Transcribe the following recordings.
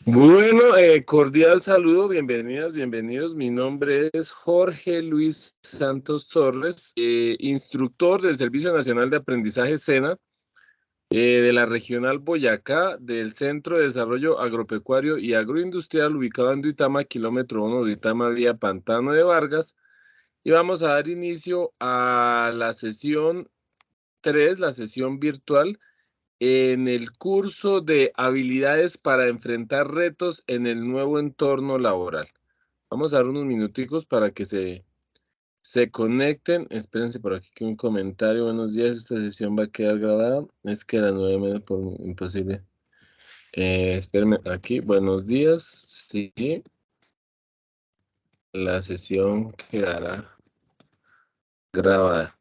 Bueno, cordial saludo, bienvenidas, bienvenidos. Mi nombre es Jorge Luis Santos Torres, instructor del Servicio Nacional de Aprendizaje SENA, de la Regional Boyacá, del Centro de Desarrollo Agropecuario y Agroindustrial ubicado en Duitama, kilómetro 1, Duitama, vía Pantano de Vargas. Y vamos a dar inicio a la sesión 3, la sesión virtual en el curso de habilidades para enfrentar retos en el nuevo entorno laboral. Vamos a dar unos minuticos para que se conecten. Espérense por aquí que un comentario. Buenos días, esta sesión va a quedar grabada. Es que a las 9 por imposible. Espérenme aquí. Buenos días. Sí, la sesión quedará grabada.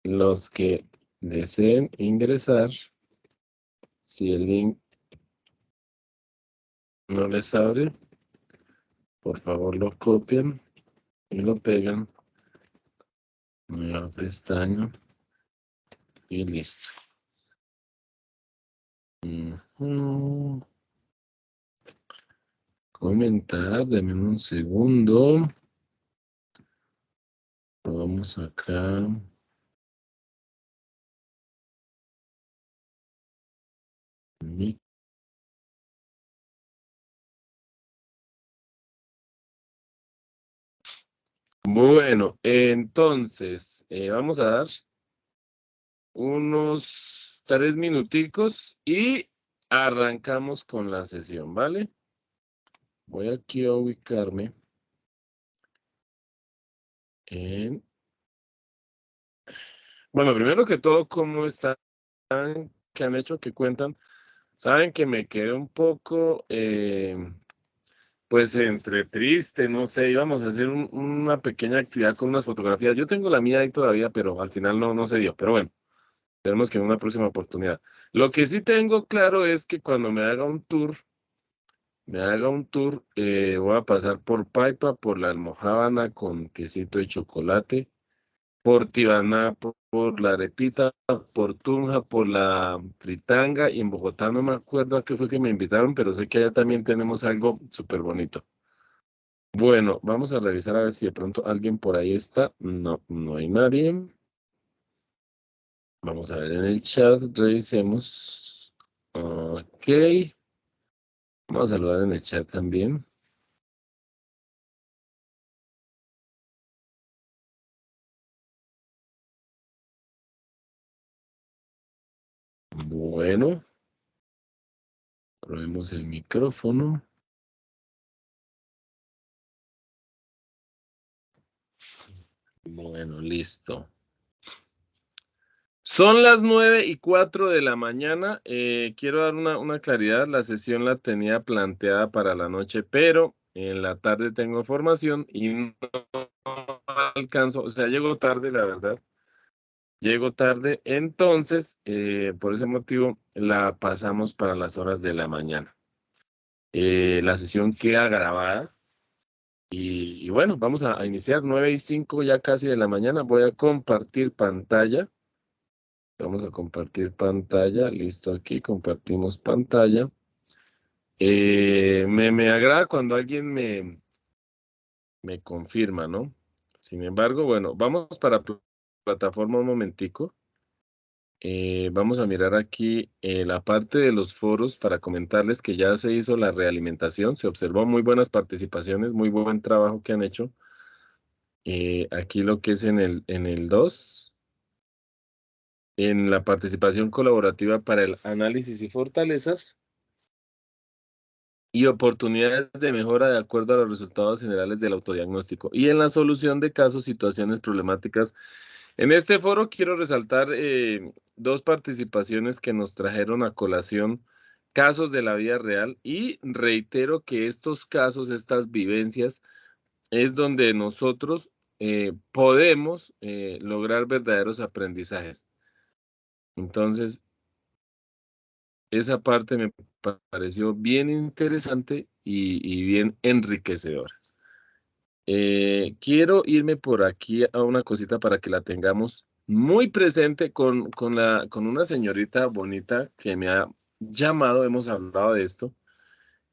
Los que deseen ingresar, si el link no les abre, por favor lo copian y lo pegan en la pestaña y listo. Comentar, denme un segundo. Vamos acá. Bueno, entonces vamos a dar unos 3 minuticos y arrancamos con la sesión, ¿vale? Voy aquí a ubicarme en... Bueno, primero que todo, ¿cómo están? ¿Qué han hecho? ¿Qué cuentan? Saben que me quedé un poco, pues entre triste, no sé, íbamos a hacer una pequeña actividad con unas fotografías. Yo tengo la mía ahí todavía, pero al final no se dio. Pero bueno, tenemos que en una próxima oportunidad. Lo que sí tengo claro es que cuando voy a pasar por Paipa, por la almojábana con quesito y chocolate, por Tibaná, por la arepita, por Tunja, por la fritanga, y en Bogotá no me acuerdo a qué fue que me invitaron, pero sé que allá también tenemos algo súper bonito. Bueno, vamos a revisar a ver si de pronto alguien por ahí está. No, no hay nadie. Vamos a ver en el chat, revisemos. Ok, vamos a saludar en el chat también. Bueno, probemos el micrófono. Bueno, listo. Son las 9:04 de la mañana. Quiero dar una claridad. La sesión la tenía planteada para la noche, pero en la tarde tengo formación y no alcanzo. O sea, llego tarde, la verdad. Llego tarde. Entonces, por ese motivo, la pasamos para las horas de la mañana. La sesión queda grabada. Y bueno, vamos a iniciar 9:05 ya casi de la mañana. Voy a compartir pantalla. Vamos a compartir pantalla. Listo, aquí compartimos pantalla. Me agrada cuando alguien me confirma, ¿no? Sin embargo, bueno, vamos para plataforma un momentico. Vamos a mirar aquí la parte de los foros para comentarles que ya se hizo la realimentación. Se observó muy buenas participaciones, muy buen trabajo que han hecho. Aquí lo que es en el 2, en la participación colaborativa para el análisis y fortalezas y oportunidades de mejora de acuerdo a los resultados generales del autodiagnóstico y en la solución de casos, situaciones problemáticas. En este foro quiero resaltar dos participaciones que nos trajeron a colación casos de la vida real y reitero que estos casos, estas vivencias, es donde nosotros podemos lograr verdaderos aprendizajes. Entonces, esa parte me pareció bien interesante y bien enriquecedora. Quiero irme por aquí a una cosita para que la tengamos muy presente con una señorita bonita que me ha llamado, hemos hablado de esto.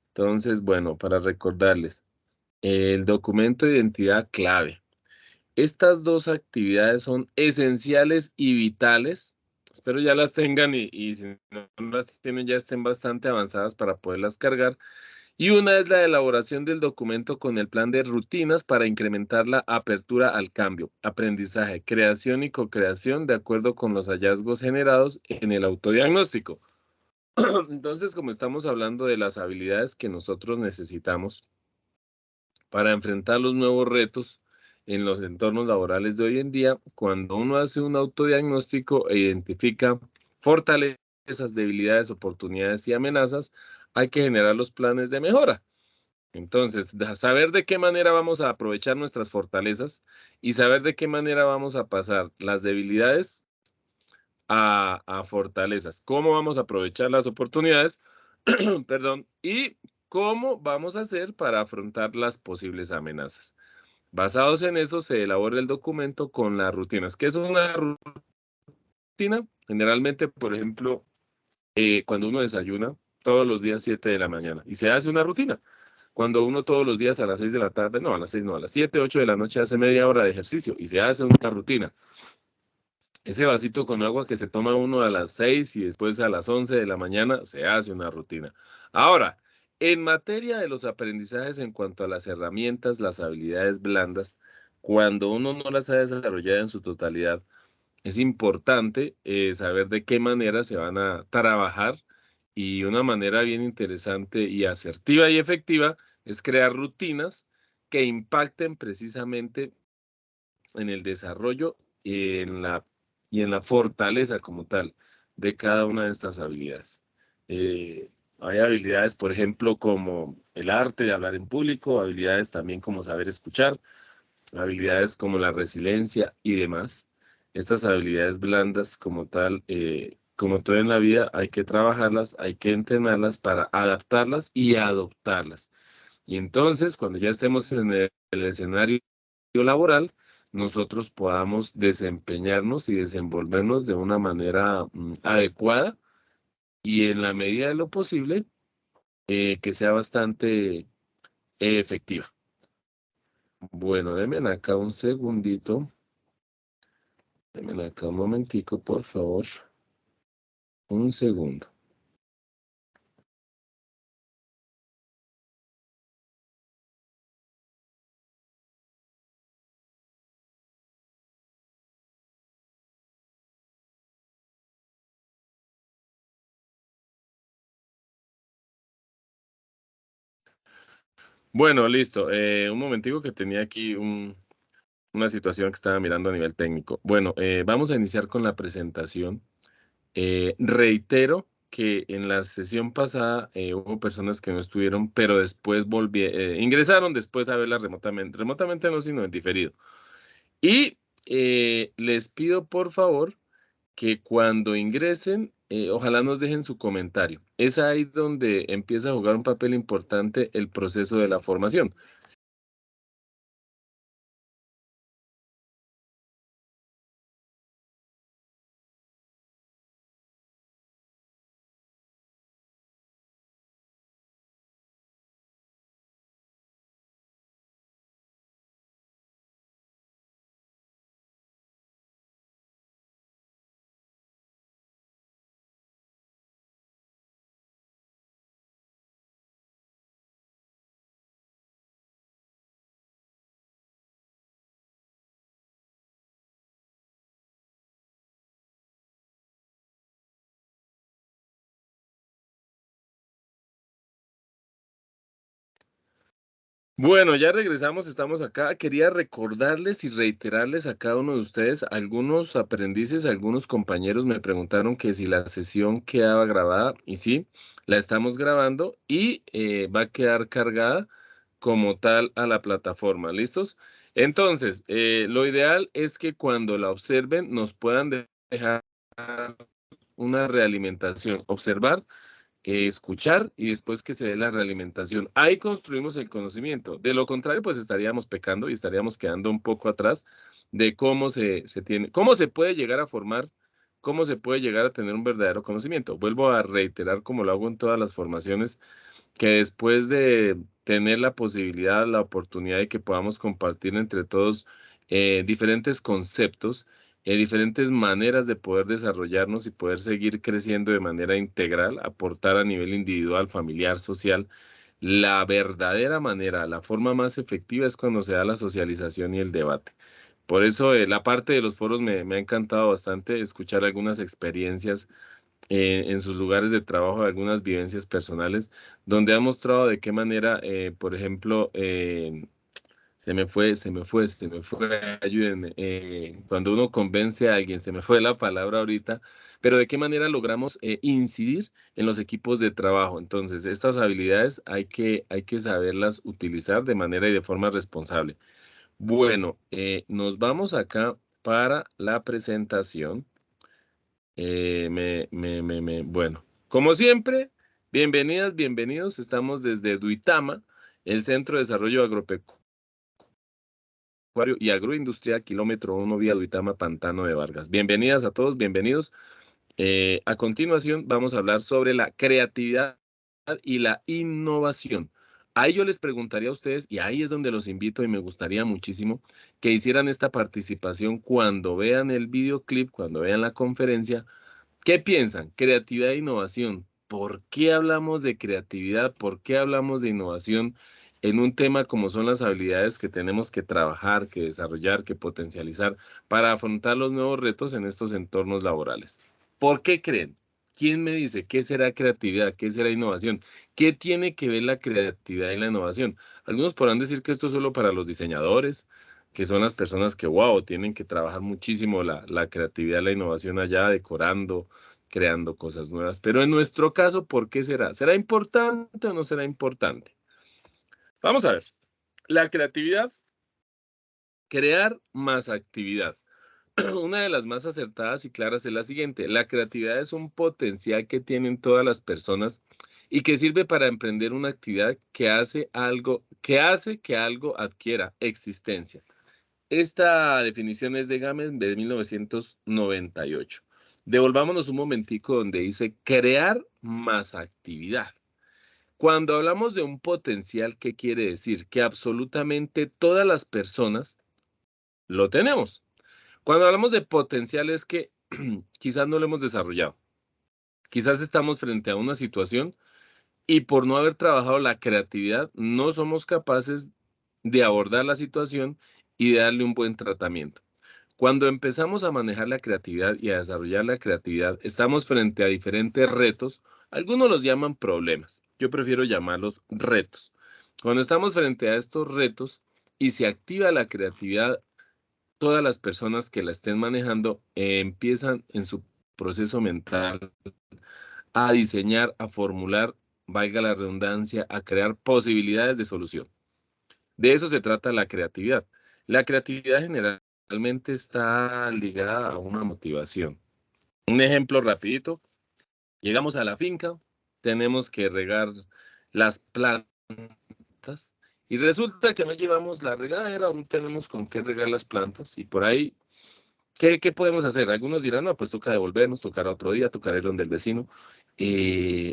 Entonces, bueno, para recordarles, el documento de identidad clave. Estas dos actividades son esenciales y vitales. Espero ya las tengan y si no las tienen ya estén bastante avanzadas para poderlas cargar. Y una es la elaboración del documento con el plan de rutinas para incrementar la apertura al cambio, aprendizaje, creación y co-creación de acuerdo con los hallazgos generados en el autodiagnóstico. Entonces, como estamos hablando de las habilidades que nosotros necesitamos para enfrentar los nuevos retos en los entornos laborales de hoy en día, cuando uno hace un autodiagnóstico e identifica fortalezas, debilidades, oportunidades y amenazas, hay que generar los planes de mejora. Entonces, saber de qué manera vamos a aprovechar nuestras fortalezas y saber de qué manera vamos a pasar las debilidades a fortalezas. Cómo vamos a aprovechar las oportunidades, perdón, y cómo vamos a hacer para afrontar las posibles amenazas. Basados en eso, se elabora el documento con las rutinas. ¿Qué es una rutina? Generalmente, por ejemplo, cuando uno desayuna todos los días 7 de la mañana y se hace una rutina. Cuando uno todos los días a las 6 de la tarde, no, a las 6 no, a las 7, 8 de la noche hace media hora de ejercicio y se hace una rutina. Ese vasito con agua que se toma uno a las 6 y después a las 11 de la mañana se hace una rutina. Ahora, en materia de los aprendizajes en cuanto a las herramientas, las habilidades blandas, cuando uno no las ha desarrollado en su totalidad, es importante saber de qué manera se van a trabajar y una manera bien interesante y asertiva y efectiva es crear rutinas que impacten precisamente en el desarrollo y en la fortaleza como tal de cada una de estas habilidades. Hay habilidades, por ejemplo, como el arte de hablar en público, habilidades también como saber escuchar, habilidades como la resiliencia y demás. Estas habilidades blandas como tal, como todo en la vida, hay que trabajarlas, hay que entrenarlas para adaptarlas y adoptarlas. Y entonces, cuando ya estemos en el escenario laboral, nosotros podamos desempeñarnos y desenvolvernos de una manera adecuada y en la medida de lo posible que sea bastante efectiva. Bueno, denme acá un segundito. Denme acá un momentico, por favor. Un segundo. Bueno, listo. Un momentico que tenía aquí una situación que estaba mirando a nivel técnico. Bueno, vamos a iniciar con la presentación. Reitero que en la sesión pasada hubo personas que no estuvieron, pero después ingresaron después a verla remotamente. Remotamente no, sino en diferido. Y les pido por favor que cuando ingresen, ojalá nos dejen su comentario. Es ahí donde empieza a jugar un papel importante el proceso de la formación. Bueno, ya regresamos, estamos acá. Quería recordarles y reiterarles a cada uno de ustedes, algunos aprendices, algunos compañeros me preguntaron que si la sesión quedaba grabada y sí, la estamos grabando y va a quedar cargada como tal a la plataforma. ¿Listos? Entonces, lo ideal es que cuando la observen nos puedan dejar una realimentación, observar escuchar y después que se dé la realimentación. Ahí construimos el conocimiento. De lo contrario, pues estaríamos pecando y estaríamos quedando un poco atrás de cómo se tiene, cómo se puede llegar a formar cómo se puede llegar a tener un verdadero conocimiento. Vuelvo a reiterar, como lo hago en todas las formaciones, que después de tener la posibilidad, la oportunidad de que podamos compartir entre todos diferentes conceptos, diferentes maneras de poder desarrollarnos y poder seguir creciendo de manera integral, aportar a nivel individual, familiar, social, la verdadera manera, la forma más efectiva es cuando se da la socialización y el debate. Por eso la parte de los foros me ha encantado bastante escuchar algunas experiencias en sus lugares de trabajo, algunas vivencias personales, donde han mostrado de qué manera, por ejemplo, ayúdenme, cuando uno convence a alguien, se me fue la palabra ahorita, pero de qué manera logramos incidir en los equipos de trabajo. Entonces, estas habilidades hay que saberlas utilizar de manera y de forma responsable. Bueno, nos vamos acá para la presentación. Bueno, como siempre, bienvenidas, bienvenidos. Estamos desde Duitama, el Centro de Desarrollo Agropecuario y Agroindustrial, kilómetro 1, vía Duitama, Pantano de Vargas. Bienvenidas a todos, bienvenidos. A continuación, vamos a hablar sobre la creatividad y la innovación. Ahí yo les preguntaría a ustedes, y ahí es donde los invito y me gustaría muchísimo que hicieran esta participación cuando vean el videoclip, cuando vean la conferencia. ¿Qué piensan? Creatividad e innovación. ¿Por qué hablamos de creatividad? ¿Por qué hablamos de innovación en un tema como son las habilidades que tenemos que trabajar, que desarrollar, que potencializar para afrontar los nuevos retos en estos entornos laborales? ¿Por qué creen? ¿Quién me dice qué será creatividad? ¿Qué será innovación? ¿Qué tiene que ver la creatividad y la innovación? Algunos podrán decir que esto es solo para los diseñadores, que son las personas que, wow, tienen que trabajar muchísimo la creatividad, la innovación allá, decorando, creando cosas nuevas. Pero en nuestro caso, ¿por qué será? ¿Será importante o no será importante? Vamos a ver. La creatividad, crear más actividad. Una de las más acertadas y claras es la siguiente. La creatividad es un potencial que tienen todas las personas y que sirve para emprender una actividad que hace que algo adquiera existencia. Esta definición es de Games de 1998. Devolvámonos un momentico donde dice crear más actividad. Cuando hablamos de un potencial, ¿qué quiere decir? Que absolutamente todas las personas lo tenemos. Cuando hablamos de potencial es que quizás no lo hemos desarrollado. Quizás estamos frente a una situación y por no haber trabajado la creatividad, no somos capaces de abordar la situación y de darle un buen tratamiento. Cuando empezamos a manejar la creatividad y a desarrollar la creatividad, estamos frente a diferentes retos. Algunos los llaman problemas. Yo prefiero llamarlos retos. Cuando estamos frente a estos retos y se activa la creatividad, todas las personas que la estén manejando empiezan en su proceso mental a diseñar, a formular, valga la redundancia, a crear posibilidades de solución. De eso se trata la creatividad. La creatividad generalmente está ligada a una motivación. Un ejemplo rapidito, llegamos a la finca, tenemos que regar las plantas y resulta que no llevamos la regadera, no tenemos con qué regar las plantas y por ahí, ¿qué podemos hacer? Algunos dirán, no, pues toca devolvernos, tocar otro día, tocar el donde el vecino.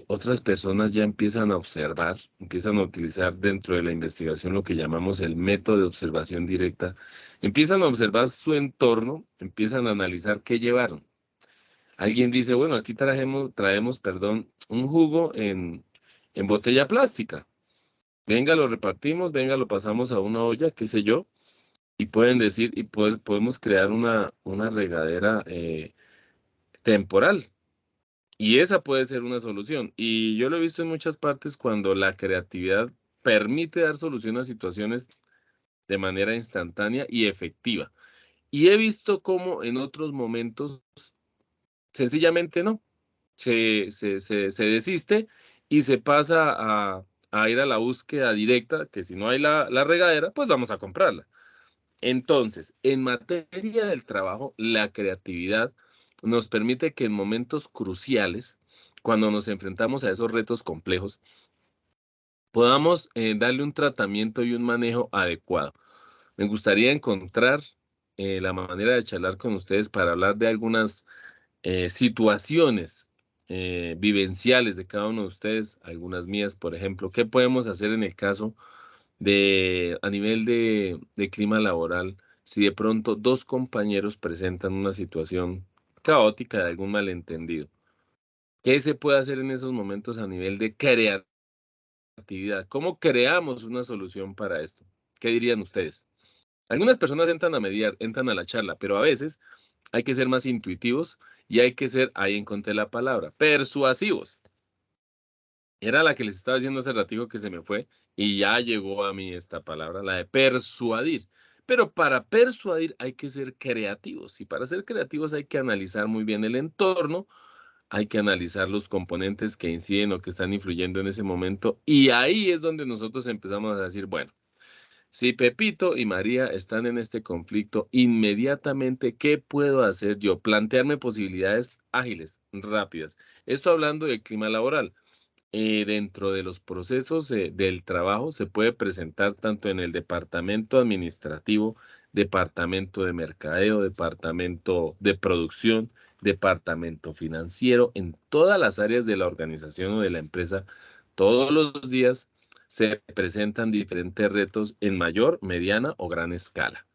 Otras personas ya empiezan a observar, empiezan a utilizar dentro de la investigación lo que llamamos el método de observación directa. Empiezan a observar su entorno, empiezan a analizar qué llevaron. Alguien dice, bueno, aquí traemos, perdón, un jugo en botella plástica. Venga, lo repartimos, venga, lo pasamos a una olla, qué sé yo, y pueden decir, y podemos crear una regadera temporal. Y esa puede ser una solución. Y yo lo he visto en muchas partes cuando la creatividad permite dar solución a situaciones de manera instantánea y efectiva. Y he visto cómo en otros momentos sencillamente no. Se desiste y se pasa a ir a la búsqueda directa, que si no hay la regadera, pues vamos a comprarla. Entonces, en materia del trabajo, la creatividad nos permite que en momentos cruciales, cuando nos enfrentamos a esos retos complejos, podamos darle un tratamiento y un manejo adecuado. Me gustaría encontrar la manera de charlar con ustedes para hablar de algunas situaciones vivenciales de cada uno de ustedes, algunas mías, por ejemplo, ¿qué podemos hacer en el caso a nivel de clima laboral, si de pronto dos compañeros presentan una situación caótica de algún malentendido? ¿Qué se puede hacer en esos momentos a nivel de creatividad? ¿Cómo creamos una solución para esto? ¿Qué dirían ustedes? Algunas personas entran a mediar, entran a la charla, pero a veces hay que ser más intuitivos y hay que ser, ahí encontré la palabra, persuasivos. Era la que les estaba diciendo hace ratico que se me fue y ya llegó a mí esta palabra, la de persuadir. Pero para persuadir hay que ser creativos y para ser creativos hay que analizar muy bien el entorno, hay que analizar los componentes que inciden o que están influyendo en ese momento y ahí es donde nosotros empezamos a decir, bueno, si Pepito y María están en este conflicto, inmediatamente, ¿qué puedo hacer yo? Plantearme posibilidades ágiles, rápidas. Esto hablando del clima laboral. Dentro de los procesos del trabajo se puede presentar tanto en el departamento administrativo, departamento de mercadeo, departamento de producción, departamento financiero, en todas las áreas de la organización o de la empresa, todos los días se presentan diferentes retos en mayor, mediana o gran escala.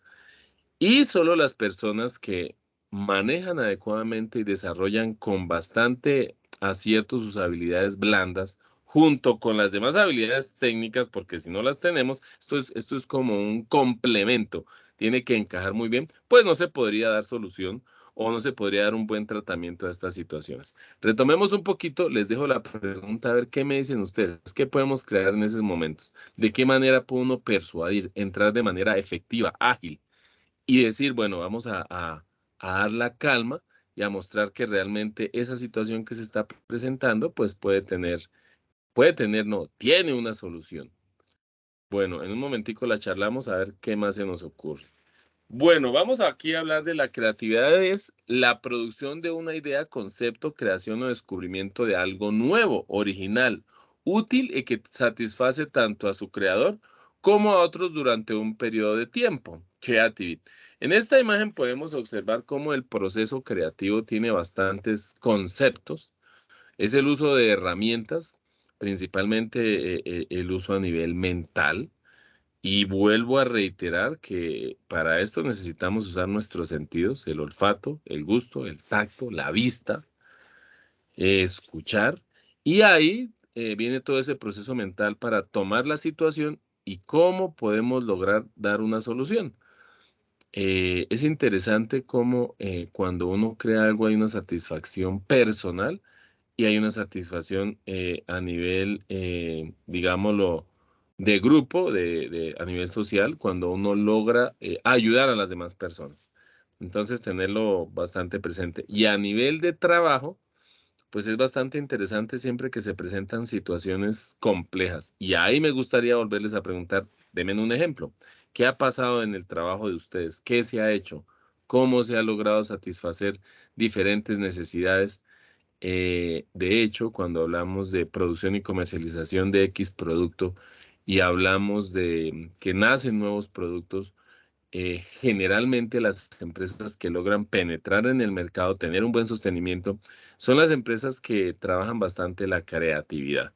Y solo las personas que manejan adecuadamente y desarrollan con bastante acierto sus habilidades blandas, junto con las demás habilidades técnicas, porque si no las tenemos, esto es como un complemento, tiene que encajar muy bien, pues no se podría dar solución o no se podría dar un buen tratamiento a estas situaciones. Retomemos un poquito, les dejo la pregunta a ver qué me dicen ustedes, qué podemos crear en esos momentos, de qué manera puede uno persuadir, entrar de manera efectiva, ágil y decir, bueno, vamos a dar la calma y a mostrar que realmente esa situación que se está presentando, pues no, tiene una solución. Bueno, en un momentico la charlamos a ver qué más se nos ocurre. Bueno, vamos aquí a hablar de la creatividad, es la producción de una idea, concepto, creación o descubrimiento de algo nuevo, original, útil y que satisface tanto a su creador como a otros durante un periodo de tiempo. Creativity. En esta imagen podemos observar cómo el proceso creativo tiene bastantes conceptos. Es el uso de herramientas, principalmente el uso a nivel mental y vuelvo a reiterar que para esto necesitamos usar nuestros sentidos, el olfato, el gusto, el tacto, la vista, escuchar. Y ahí viene todo ese proceso mental para tomar la situación y cómo podemos lograr dar una solución. Es interesante cómo cuando uno crea algo hay una satisfacción personal y hay una satisfacción a nivel, digámoslo, de grupo, a nivel social, cuando uno logra ayudar a las demás personas. Entonces, tenerlo bastante presente. Y a nivel de trabajo, pues es bastante interesante siempre que se presentan situaciones complejas. Y ahí me gustaría volverles a preguntar, denme un ejemplo. ¿Qué ha pasado en el trabajo de ustedes? ¿Qué se ha hecho? ¿Cómo se ha logrado satisfacer diferentes necesidades? De hecho, cuando hablamos de producción y comercialización de X producto y hablamos de que nacen nuevos productos, generalmente las empresas que logran penetrar en el mercado, tener un buen sostenimiento, son las empresas que trabajan bastante la creatividad,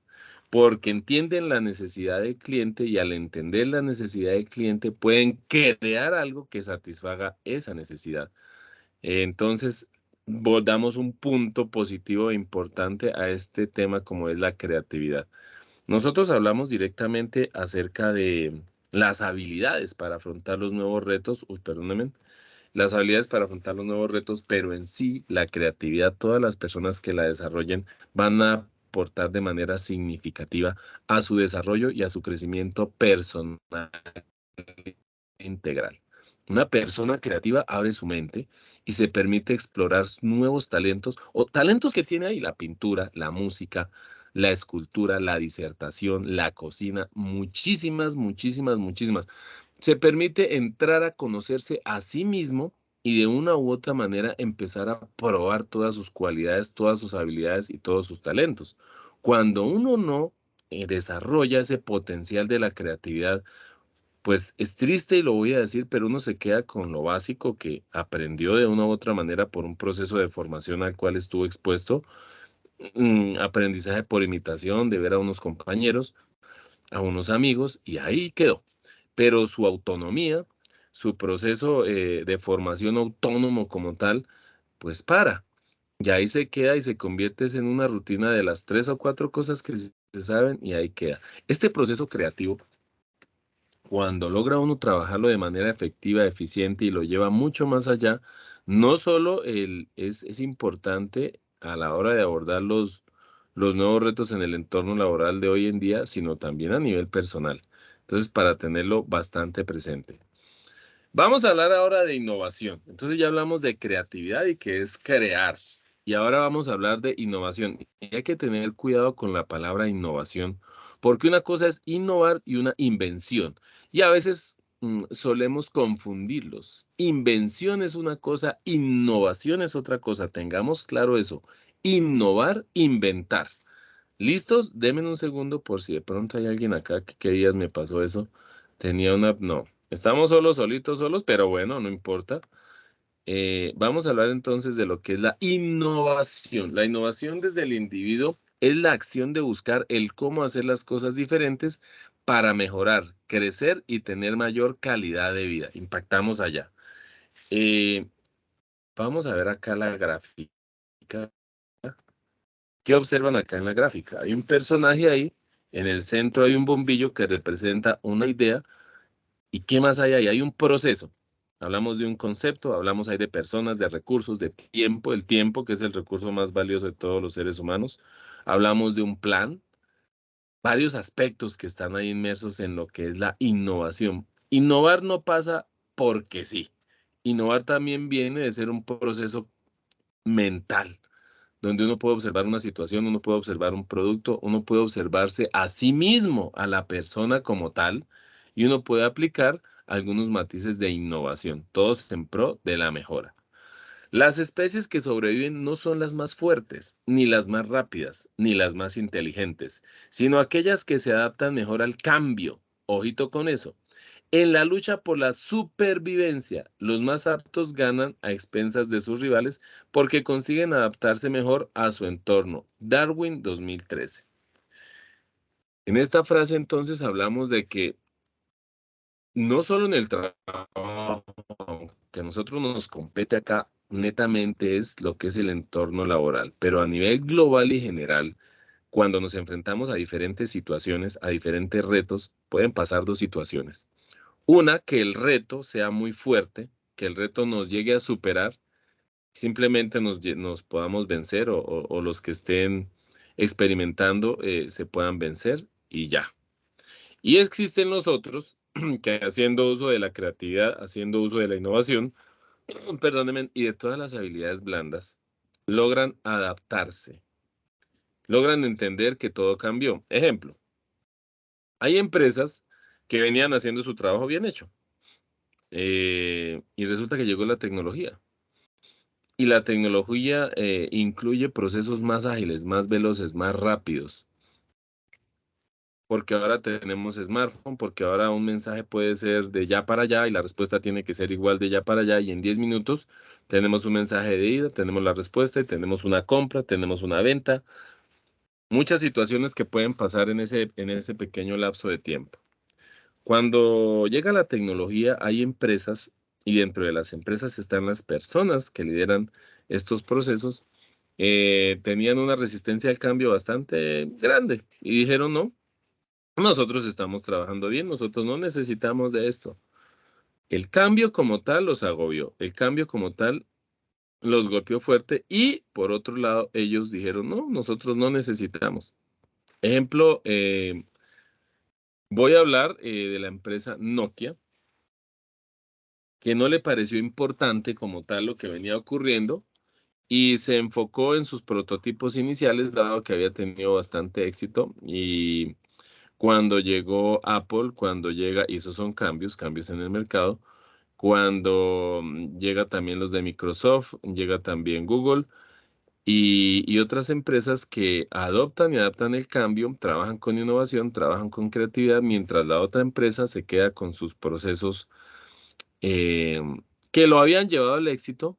porque entienden la necesidad del cliente y al entender la necesidad del cliente pueden crear algo que satisfaga esa necesidad. Entonces, damos un punto positivo e importante a este tema como es la creatividad. Nosotros hablamos directamente acerca de las habilidades para afrontar los nuevos retos, perdónenme, las habilidades para afrontar los nuevos retos, pero en sí la creatividad, todas las personas que la desarrollen van a aportar de manera significativa a su desarrollo y a su crecimiento personal integral. Una persona creativa abre su mente y se permite explorar nuevos talentos o talentos que tiene ahí, la pintura, la música, la escultura, la disertación, la cocina, muchísimas, muchísimas, muchísimas. Se permite entrar a conocerse a sí mismo y de una u otra manera empezar a probar todas sus cualidades, todas sus habilidades y todos sus talentos. Cuando uno no desarrolla ese potencial de la creatividad, pues es triste y lo voy a decir, pero uno se queda con lo básico que aprendió de una u otra manera por un proceso de formación al cual estuvo expuesto, aprendizaje por imitación, de ver a unos compañeros, a unos amigos, y ahí quedó. Pero su autonomía, su proceso de formación autónomo como tal, pues para. Y ahí se queda y se convierte en una rutina de las 3 o 4 cosas que se saben y ahí queda. Este proceso creativo, cuando logra uno trabajarlo de manera efectiva, eficiente y lo lleva mucho más allá, no solo es importante a la hora de abordar los nuevos retos en el entorno laboral de hoy en día, sino también a nivel personal. Entonces, para tenerlo bastante presente. Vamos a hablar ahora de innovación. Entonces ya hablamos de creatividad y que es crear. Y ahora vamos a hablar de innovación. Y hay que tener cuidado con la palabra innovación, porque una cosa es innovar y una invención. Y a veces solemos confundirlos. Invención es una cosa, innovación es otra cosa. Tengamos claro eso. Innovar, inventar. ¿Listos? Denme un segundo por si de pronto hay alguien acá que qué días me pasó eso. Tenía una... No, estamos solos, solitos, solos, pero bueno, no importa. Vamos a hablar entonces de lo que es la innovación. La innovación desde el individuo es la acción de buscar el cómo hacer las cosas diferentes para mejorar, crecer y tener mayor calidad de vida. Impactamos allá. Eh, Vamos a ver acá la gráfica. ¿Qué observan acá en la gráfica? Hay un personaje ahí, en el centro hay un bombillo que representa una idea. ¿Y qué más hay ahí? Hay un proceso. Hablamos de un concepto, hablamos ahí de personas, de recursos, de tiempo, el tiempo que es el recurso más valioso de todos los seres humanos. Hablamos de un plan, varios aspectos que están ahí inmersos en lo que es la innovación. Innovar no pasa porque sí. Innovar también viene de ser un proceso mental donde uno puede observar una situación, uno puede observar un producto, uno puede observarse a sí mismo, a la persona como tal, y uno puede aplicar algunos matices de innovación, todos en pro de la mejora. Las especies que sobreviven no son las más fuertes, ni las más rápidas, ni las más inteligentes, sino aquellas que se adaptan mejor al cambio. Ojito con eso. En la lucha por la supervivencia, los más aptos ganan a expensas de sus rivales porque consiguen adaptarse mejor a su entorno. Darwin 2013. En esta frase entonces hablamos de que no solo en el trabajo, que a nosotros nos compete acá netamente es lo que es el entorno laboral, pero a nivel global y general, cuando nos enfrentamos a diferentes situaciones, a diferentes retos, pueden pasar 2 situaciones. Una, que el reto sea muy fuerte, que el reto nos llegue a superar, simplemente nos podamos vencer o los que estén experimentando se puedan vencer y ya. Y existen los otros que haciendo uso de la creatividad, haciendo uso de la innovación, perdónenme, y de todas las habilidades blandas, logran adaptarse, logran entender que todo cambió. Ejemplo, hay empresas que venían haciendo su trabajo bien hecho y resulta que llegó la tecnología. Y la tecnología incluye procesos más ágiles, más veloces, más rápidos, porque ahora tenemos smartphone, porque ahora un mensaje puede ser de ya para allá y la respuesta tiene que ser igual de ya para allá y en 10 minutos tenemos un mensaje de ida, tenemos la respuesta y tenemos una compra, tenemos una venta, muchas situaciones que pueden pasar en ese pequeño lapso de tiempo. Cuando llega la tecnología, hay empresas y dentro de las empresas están las personas que lideran estos procesos. Tenían una resistencia al cambio bastante grande y dijeron, no, nosotros estamos trabajando bien, nosotros no necesitamos de esto. El cambio como tal los agobió, el cambio como tal los golpeó fuerte y por otro lado ellos dijeron, no, nosotros no necesitamos. Ejemplo, voy a hablar de la empresa Nokia, que no le pareció importante como tal lo que venía ocurriendo y se enfocó en sus prototipos iniciales, dado que había tenido bastante éxito. Y cuando llegó Apple, cuando llega, y esos son cambios, cambios en el mercado, cuando llega también los de Microsoft, llega también Google, y otras empresas que adoptan y adaptan el cambio, trabajan con innovación, trabajan con creatividad, mientras la otra empresa se queda con sus procesos eh, que lo habían llevado al éxito.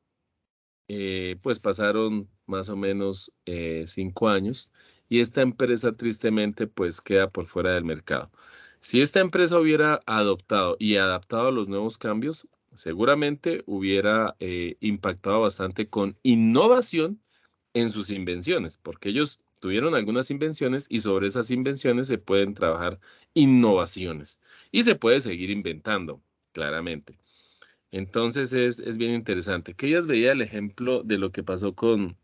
Pues pasaron más o menos 5 años y esta empresa tristemente pues queda por fuera del mercado. Si esta empresa hubiera adoptado y adaptado a los nuevos cambios, seguramente hubiera impactado bastante con innovación en sus invenciones, porque ellos tuvieron algunas invenciones y sobre esas invenciones se pueden trabajar innovaciones y se puede seguir inventando, claramente. Entonces es bien interesante. Que ellas veía el ejemplo de lo que pasó con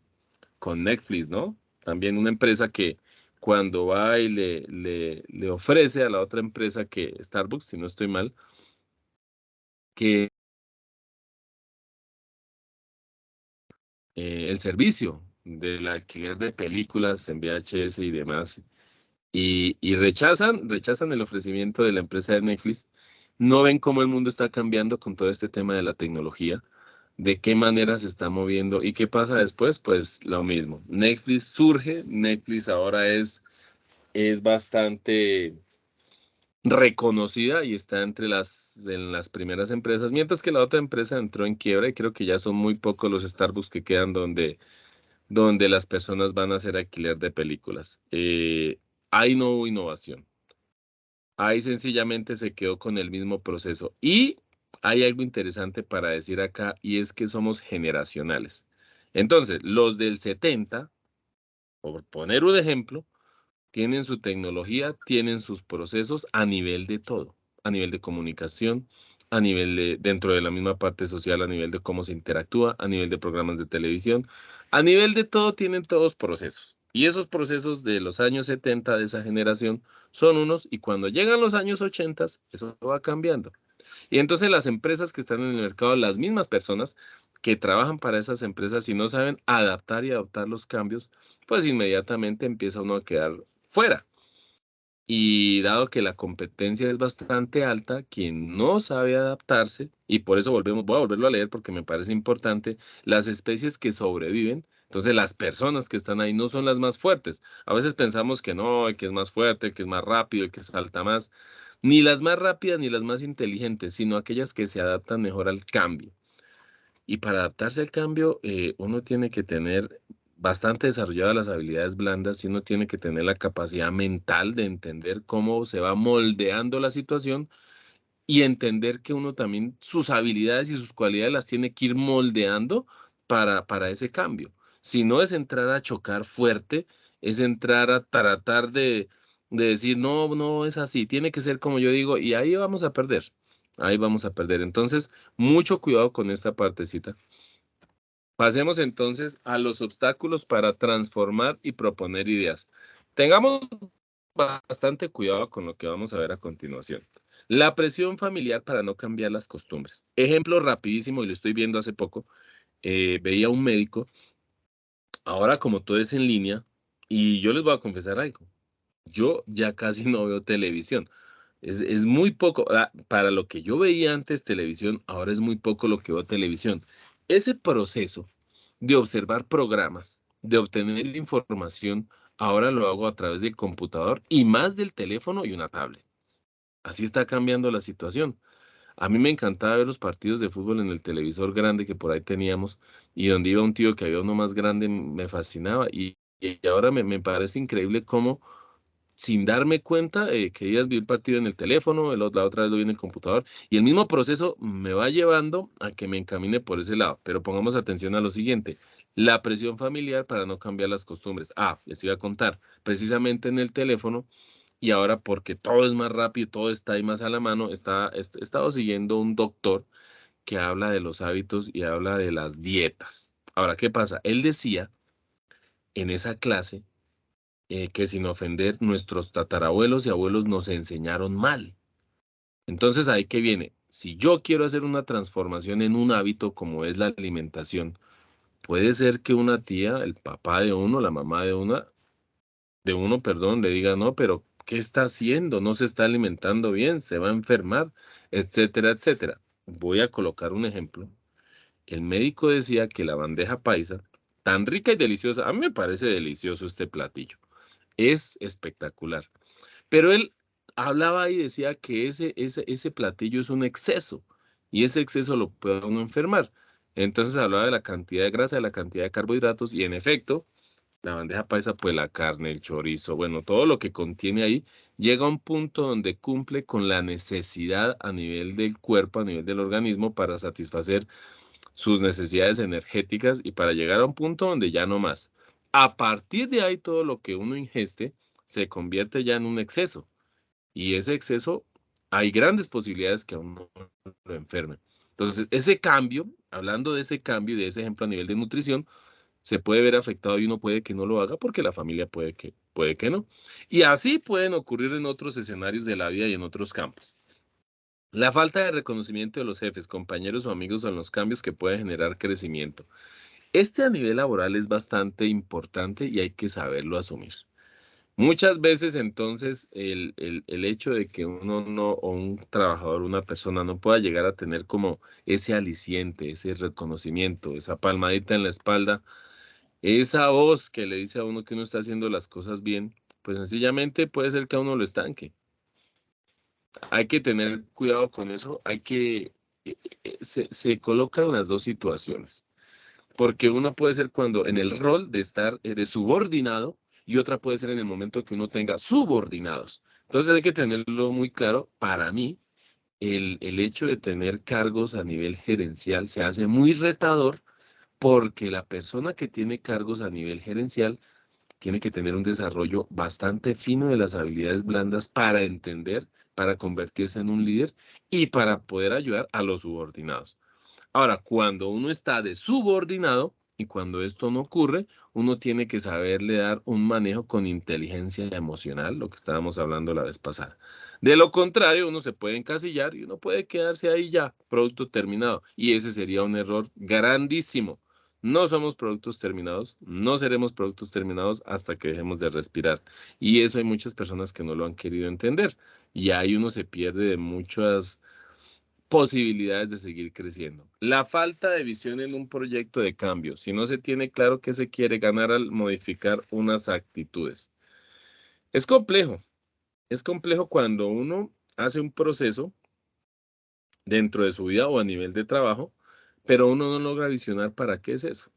Netflix, ¿no? También una empresa que cuando va y le ofrece a la otra empresa que Starbucks, si no estoy mal, que el servicio del alquiler de películas en VHS y demás, y rechazan el ofrecimiento de la empresa de Netflix, no ven cómo el mundo está cambiando con todo este tema de la tecnología, de qué manera se está moviendo y qué pasa después, pues lo mismo. Netflix surge, Netflix ahora es bastante reconocida y está en las primeras empresas, mientras que la otra empresa entró en quiebra y creo que ya son muy pocos los Starbucks que quedan donde las personas van a hacer alquiler de películas. Ahí no hubo innovación. Ahí sencillamente se quedó con el mismo proceso. Y hay algo interesante para decir acá y es que somos generacionales. Entonces, los del 70, por poner un ejemplo, tienen su tecnología, tienen sus procesos a nivel de todo, a nivel de comunicación, a nivel dentro de la misma parte social, a nivel de cómo se interactúa, a nivel de programas de televisión, a nivel de todo tienen todos procesos. Y esos procesos de los años 70 de esa generación son unos, y cuando llegan los años 80, eso va cambiando. Y entonces las empresas que están en el mercado, las mismas personas que trabajan para esas empresas y no saben adaptar y adoptar los cambios, pues inmediatamente empieza uno a quedar fuera. Y dado que la competencia es bastante alta, quien no sabe adaptarse, y por eso voy a volverlo a leer porque me parece importante, las especies que sobreviven, entonces las personas que están ahí no son las más fuertes. A veces pensamos que no, el que es más fuerte, el que es más rápido, el que salta más, ni las más rápidas ni las más inteligentes, sino aquellas que se adaptan mejor al cambio. Y para adaptarse al cambio, uno tiene que tener bastante desarrolladas las habilidades blandas y uno tiene que tener la capacidad mental de entender cómo se va moldeando la situación y entender que uno también sus habilidades y sus cualidades las tiene que ir moldeando para ese cambio. Si no es entrar a chocar fuerte, es entrar a tratar de decir, no, no es así, tiene que ser como yo digo, y ahí vamos a perder. Ahí vamos a perder. Entonces, mucho cuidado con esta partecita. Pasemos entonces a los obstáculos para transformar y proponer ideas. Tengamos bastante cuidado con lo que vamos a ver a continuación. La presión familiar para no cambiar las costumbres. Ejemplo rapidísimo, y lo estoy viendo hace poco, veía un médico, ahora como todo es en línea, y yo les voy a confesar algo, yo ya casi no veo televisión. Es muy poco, para lo que yo veía antes televisión, ahora es muy poco lo que veo televisión. Ese proceso de observar programas, de obtener información, ahora lo hago a través del computador y más del teléfono y una tablet. Así está cambiando la situación. A mí me encantaba ver los partidos de fútbol en el televisor grande que por ahí teníamos y donde iba un tío que había uno más grande, me fascinaba y ahora me parece increíble cómo sin darme cuenta que días vi el partido en el teléfono, la otra vez lo vi en el computador, y el mismo proceso me va llevando a que me encamine por ese lado. Pero pongamos atención a lo siguiente, la presión familiar para no cambiar las costumbres. Les iba a contar, precisamente en el teléfono, y ahora porque todo es más rápido, todo está ahí más a la mano, he estado siguiendo un doctor que habla de los hábitos y habla de las dietas. Ahora, ¿qué pasa? Él decía en esa clase que sin ofender, nuestros tatarabuelos y abuelos nos enseñaron mal. Entonces, ahí que viene, si yo quiero hacer una transformación en un hábito como es la alimentación, puede ser que una tía, el papá de uno, la mamá de uno, perdón, le diga, no, pero ¿qué está haciendo? No se está alimentando bien, se va a enfermar, etcétera, etcétera. Voy a colocar un ejemplo. El médico decía que la bandeja paisa tan rica y deliciosa. A mí me parece delicioso este platillo. Es espectacular. Pero él hablaba y decía que ese platillo es un exceso y ese exceso lo puede uno enfermar. Entonces hablaba de la cantidad de grasa, de la cantidad de carbohidratos y en efecto, la bandeja paisa, pues la carne, el chorizo, bueno, todo lo que contiene ahí llega a un punto donde cumple con la necesidad a nivel del cuerpo, a nivel del organismo para satisfacer sus necesidades energéticas y para llegar a un punto donde ya no más. A partir de ahí, todo lo que uno ingeste se convierte ya en un exceso. Y ese exceso, hay grandes posibilidades que a uno lo enferme. Entonces, ese cambio, hablando de ese cambio y de ese ejemplo a nivel de nutrición, se puede ver afectado y uno puede que no lo haga porque la familia puede que no. Y así pueden ocurrir en otros escenarios de la vida y en otros campos. La falta de reconocimiento de los jefes, compañeros o amigos son los cambios que pueden generar crecimiento. Este a nivel laboral es bastante importante y hay que saberlo asumir. Muchas veces entonces el hecho de que uno no, o un trabajador, una persona no pueda llegar a tener como ese aliciente, ese reconocimiento, esa palmadita en la espalda, esa voz que le dice a uno que uno está haciendo las cosas bien, pues sencillamente puede ser que a uno lo estanque. Hay que tener cuidado con eso, se colocan las dos situaciones. Porque una puede ser cuando en el rol de estar de subordinado y otra puede ser en el momento que uno tenga subordinados. Entonces hay que tenerlo muy claro. Para mí, el hecho de tener cargos a nivel gerencial se hace muy retador porque la persona que tiene cargos a nivel gerencial tiene que tener un desarrollo bastante fino de las habilidades blandas para entender, para convertirse en un líder y para poder ayudar a los subordinados. Ahora, cuando uno está de subordinado y cuando esto no ocurre, uno tiene que saberle dar un manejo con inteligencia emocional, lo que estábamos hablando la vez pasada. De lo contrario, uno se puede encasillar y uno puede quedarse ahí ya, producto terminado. Y ese sería un error grandísimo. No somos productos terminados, no seremos productos terminados hasta que dejemos de respirar. Y eso hay muchas personas que no lo han querido entender. Y ahí uno se pierde de muchas posibilidades de seguir creciendo. La falta de visión en un proyecto de cambio, si no se tiene claro qué se quiere ganar al modificar unas actitudes. Es complejo cuando uno hace un proceso dentro de su vida o a nivel de trabajo, pero uno no logra visionar para qué es eso.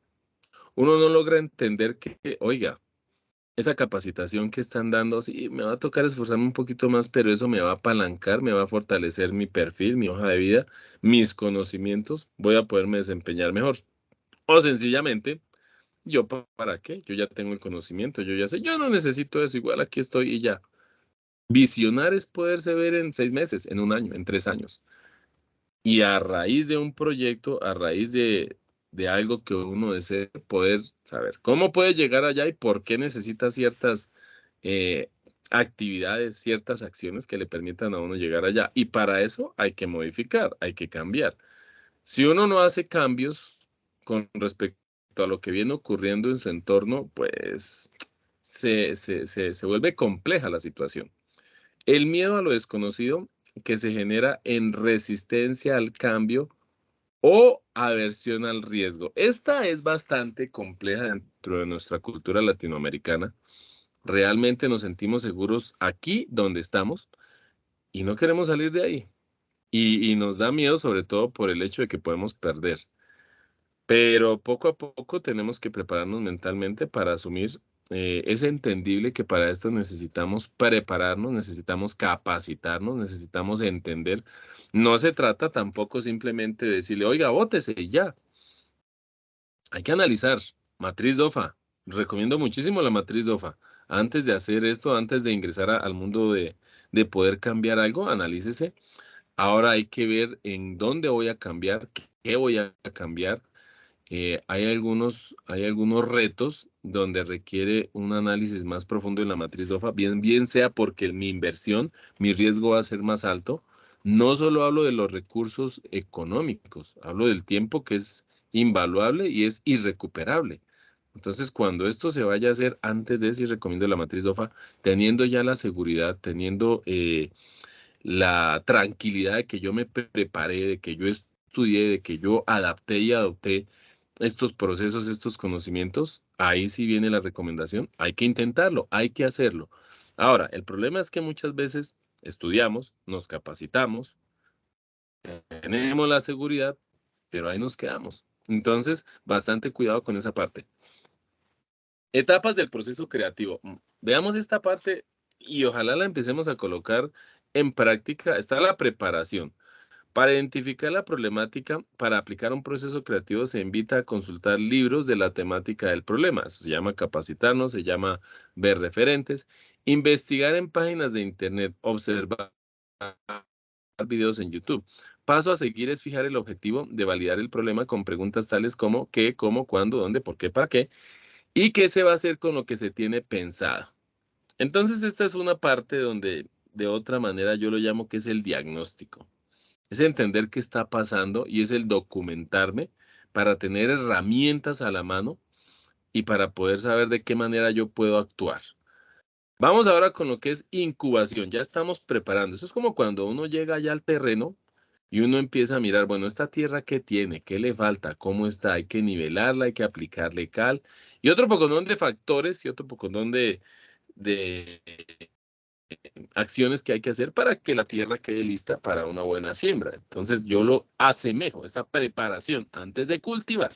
Uno no logra entender que, oiga, esa capacitación que están dando, sí, me va a tocar esforzarme un poquito más, pero eso me va a apalancar, me va a fortalecer mi perfil, mi hoja de vida, mis conocimientos, voy a poderme desempeñar mejor. O sencillamente, ¿para qué? Yo ya tengo el conocimiento, yo ya sé, yo no necesito eso, igual aquí estoy y ya. Visionar es poderse ver en 6 meses, en un año, en 3 años. Y a raíz de un proyecto, a raíz de algo que uno desee, poder saber cómo puede llegar allá y por qué necesita ciertas eh, actividades, ciertas acciones que le permitan a uno llegar allá. Y para eso hay que modificar, hay que cambiar. Si uno no hace cambios con respecto a lo que viene ocurriendo en su entorno, pues se vuelve compleja la situación. El miedo a lo desconocido que se genera en resistencia al cambio o aversión al riesgo. Esta es bastante compleja dentro de nuestra cultura latinoamericana. Realmente nos sentimos seguros aquí donde estamos y no queremos salir de ahí. Y nos da miedo sobre todo por el hecho de que podemos perder. Pero poco a poco tenemos que prepararnos mentalmente para asumir, es entendible que para esto necesitamos prepararnos, necesitamos capacitarnos, necesitamos entender. No se trata tampoco simplemente de decirle, oiga, bótese y ya. Hay que analizar. Matriz DOFA. Recomiendo muchísimo la matriz DOFA. Antes de hacer esto, antes de ingresar al mundo de poder cambiar algo, analícese. Ahora hay que ver en dónde voy a cambiar, qué voy a cambiar. Hay algunos retos donde requiere un análisis más profundo en la matriz DOFA, bien sea porque mi inversión, mi riesgo va a ser más alto. No solo hablo de los recursos económicos, hablo del tiempo que es invaluable y es irrecuperable. Entonces, cuando esto se vaya a hacer antes de eso, y recomiendo la matriz DOFA, teniendo ya la seguridad, teniendo la tranquilidad de que yo me preparé, de que yo estudié, de que yo adapté y adopté estos procesos, estos conocimientos, ahí sí viene la recomendación. Hay que intentarlo, hay que hacerlo. Ahora, el problema es que muchas veces estudiamos, nos capacitamos, tenemos la seguridad, pero ahí nos quedamos. Entonces, bastante cuidado con esa parte. Etapas del proceso creativo. Veamos esta parte y ojalá la empecemos a colocar en práctica. Está la preparación. Para identificar la problemática, para aplicar un proceso creativo se invita a consultar libros de la temática del problema. Eso se llama capacitarnos, se llama ver referentes, investigar en páginas de internet, observar videos en YouTube. Paso a seguir es fijar el objetivo de validar el problema con preguntas tales como qué, cómo, cuándo, dónde, por qué, para qué y qué se va a hacer con lo que se tiene pensado. Entonces, esta es una parte donde de otra manera yo lo llamo que es el diagnóstico. Es entender qué está pasando y es el documentarme para tener herramientas a la mano y para poder saber de qué manera yo puedo actuar. Vamos ahora con lo que es incubación. Ya estamos preparando. Eso es como cuando uno llega allá al terreno y uno empieza a mirar, bueno, esta tierra qué tiene, qué le falta, cómo está, hay que nivelarla, hay que aplicarle cal y otro pocotón de factores y otro pocotón de acciones que hay que hacer para que la tierra quede lista para una buena siembra. Entonces yo lo asemejo, esta preparación antes de cultivar,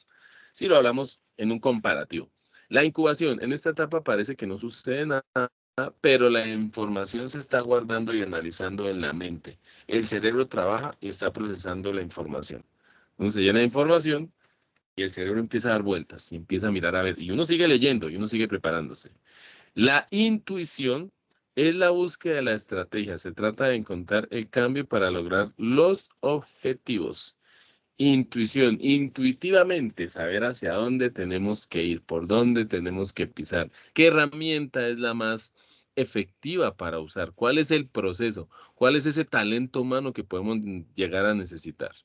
si lo hablamos en un comparativo. La incubación, en esta etapa parece que no sucede nada, pero la información se está guardando y analizando en la mente. El cerebro trabaja y está procesando la información. Entonces se llena de información y el cerebro empieza a dar vueltas y empieza a mirar a ver, y uno sigue leyendo y uno sigue preparándose. La intuición es la búsqueda de la estrategia. Se trata de encontrar el cambio para lograr los objetivos. Intuición, intuitivamente saber hacia dónde tenemos que ir, por dónde tenemos que pisar, qué herramienta es la más efectiva para usar, cuál es el proceso, cuál es ese talento humano que podemos llegar a necesitar.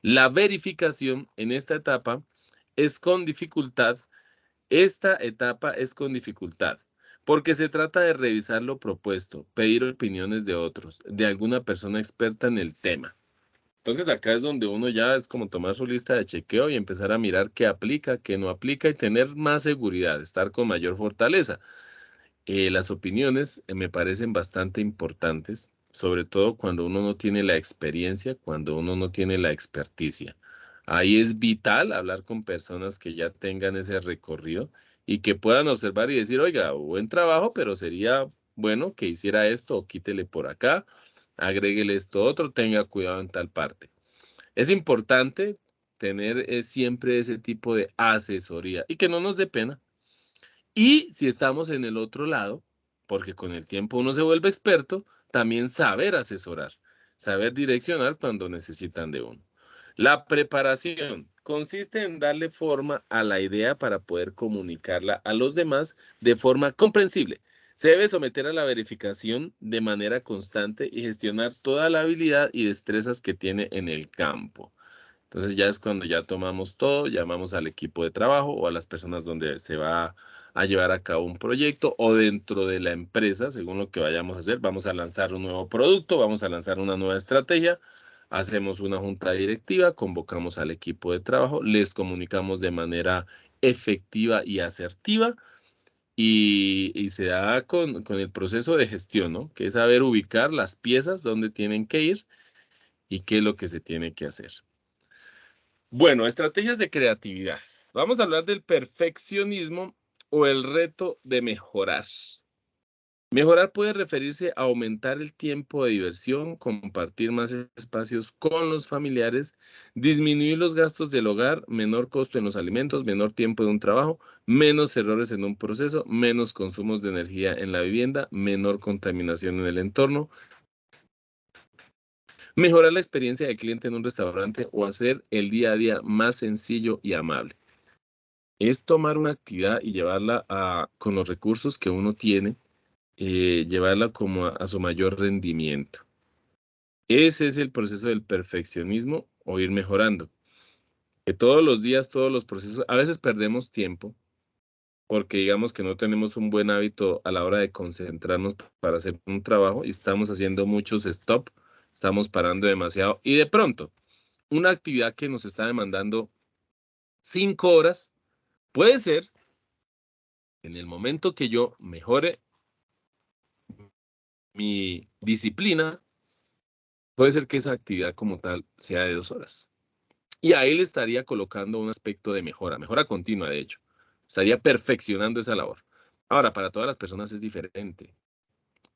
La verificación en esta etapa es con dificultad. Esta etapa es con dificultad, porque se trata de revisar lo propuesto, pedir opiniones de otros, de alguna persona experta en el tema. Entonces acá es donde uno ya es como tomar su lista de chequeo y empezar a mirar qué aplica, qué no aplica y tener más seguridad, estar con mayor fortaleza. Las opiniones me parecen bastante importantes, sobre todo cuando uno no tiene la experiencia, cuando uno no tiene la experticia. Ahí es vital hablar con personas que ya tengan ese recorrido y que puedan observar y decir, oiga, buen trabajo, pero sería bueno que hiciera esto o quítele por acá, agréguele esto otro, tenga cuidado en tal parte. Es importante tener siempre ese tipo de asesoría y que no nos dé pena. Y si estamos en el otro lado, porque con el tiempo uno se vuelve experto, también saber asesorar, saber direccionar cuando necesitan de uno. La preparación consiste en darle forma a la idea para poder comunicarla a los demás de forma comprensible. Se debe someter a la verificación de manera constante y gestionar toda la habilidad y destrezas que tiene en el campo. Entonces ya es cuando ya tomamos todo, llamamos al equipo de trabajo o a las personas donde se va a llevar a cabo un proyecto o dentro de la empresa, según lo que vayamos a hacer, vamos a lanzar un nuevo producto, vamos a lanzar una nueva estrategia, hacemos una junta directiva, convocamos al equipo de trabajo, les comunicamos de manera efectiva y asertiva y se da con el proceso de gestión, ¿no? Que es saber ubicar las piezas donde tienen que ir y qué es lo que se tiene que hacer. Bueno, estrategias de creatividad. Vamos a hablar del perfeccionismo o el reto de mejorar. Mejorar puede referirse a aumentar el tiempo de diversión, compartir más espacios con los familiares, disminuir los gastos del hogar, menor costo en los alimentos, menor tiempo de un trabajo, menos errores en un proceso, menos consumos de energía en la vivienda, menor contaminación en el entorno, mejorar la experiencia del cliente en un restaurante o hacer el día a día más sencillo y amable. Es tomar una actividad y llevarla con los recursos que uno tiene, llevarla como a su mayor rendimiento. Ese es el proceso del perfeccionismo o ir mejorando. Que todos los días, todos los procesos, a veces perdemos tiempo porque digamos que no tenemos un buen hábito a la hora de concentrarnos para hacer un trabajo y estamos haciendo muchos stop, estamos parando demasiado y de pronto una actividad que nos está demandando 5 horas, puede ser, en el momento que yo mejore mi disciplina, puede ser que esa actividad como tal sea de 2 horas. Y ahí le estaría colocando un aspecto de mejora, mejora continua, de hecho. Estaría perfeccionando esa labor. Ahora, para todas las personas es diferente.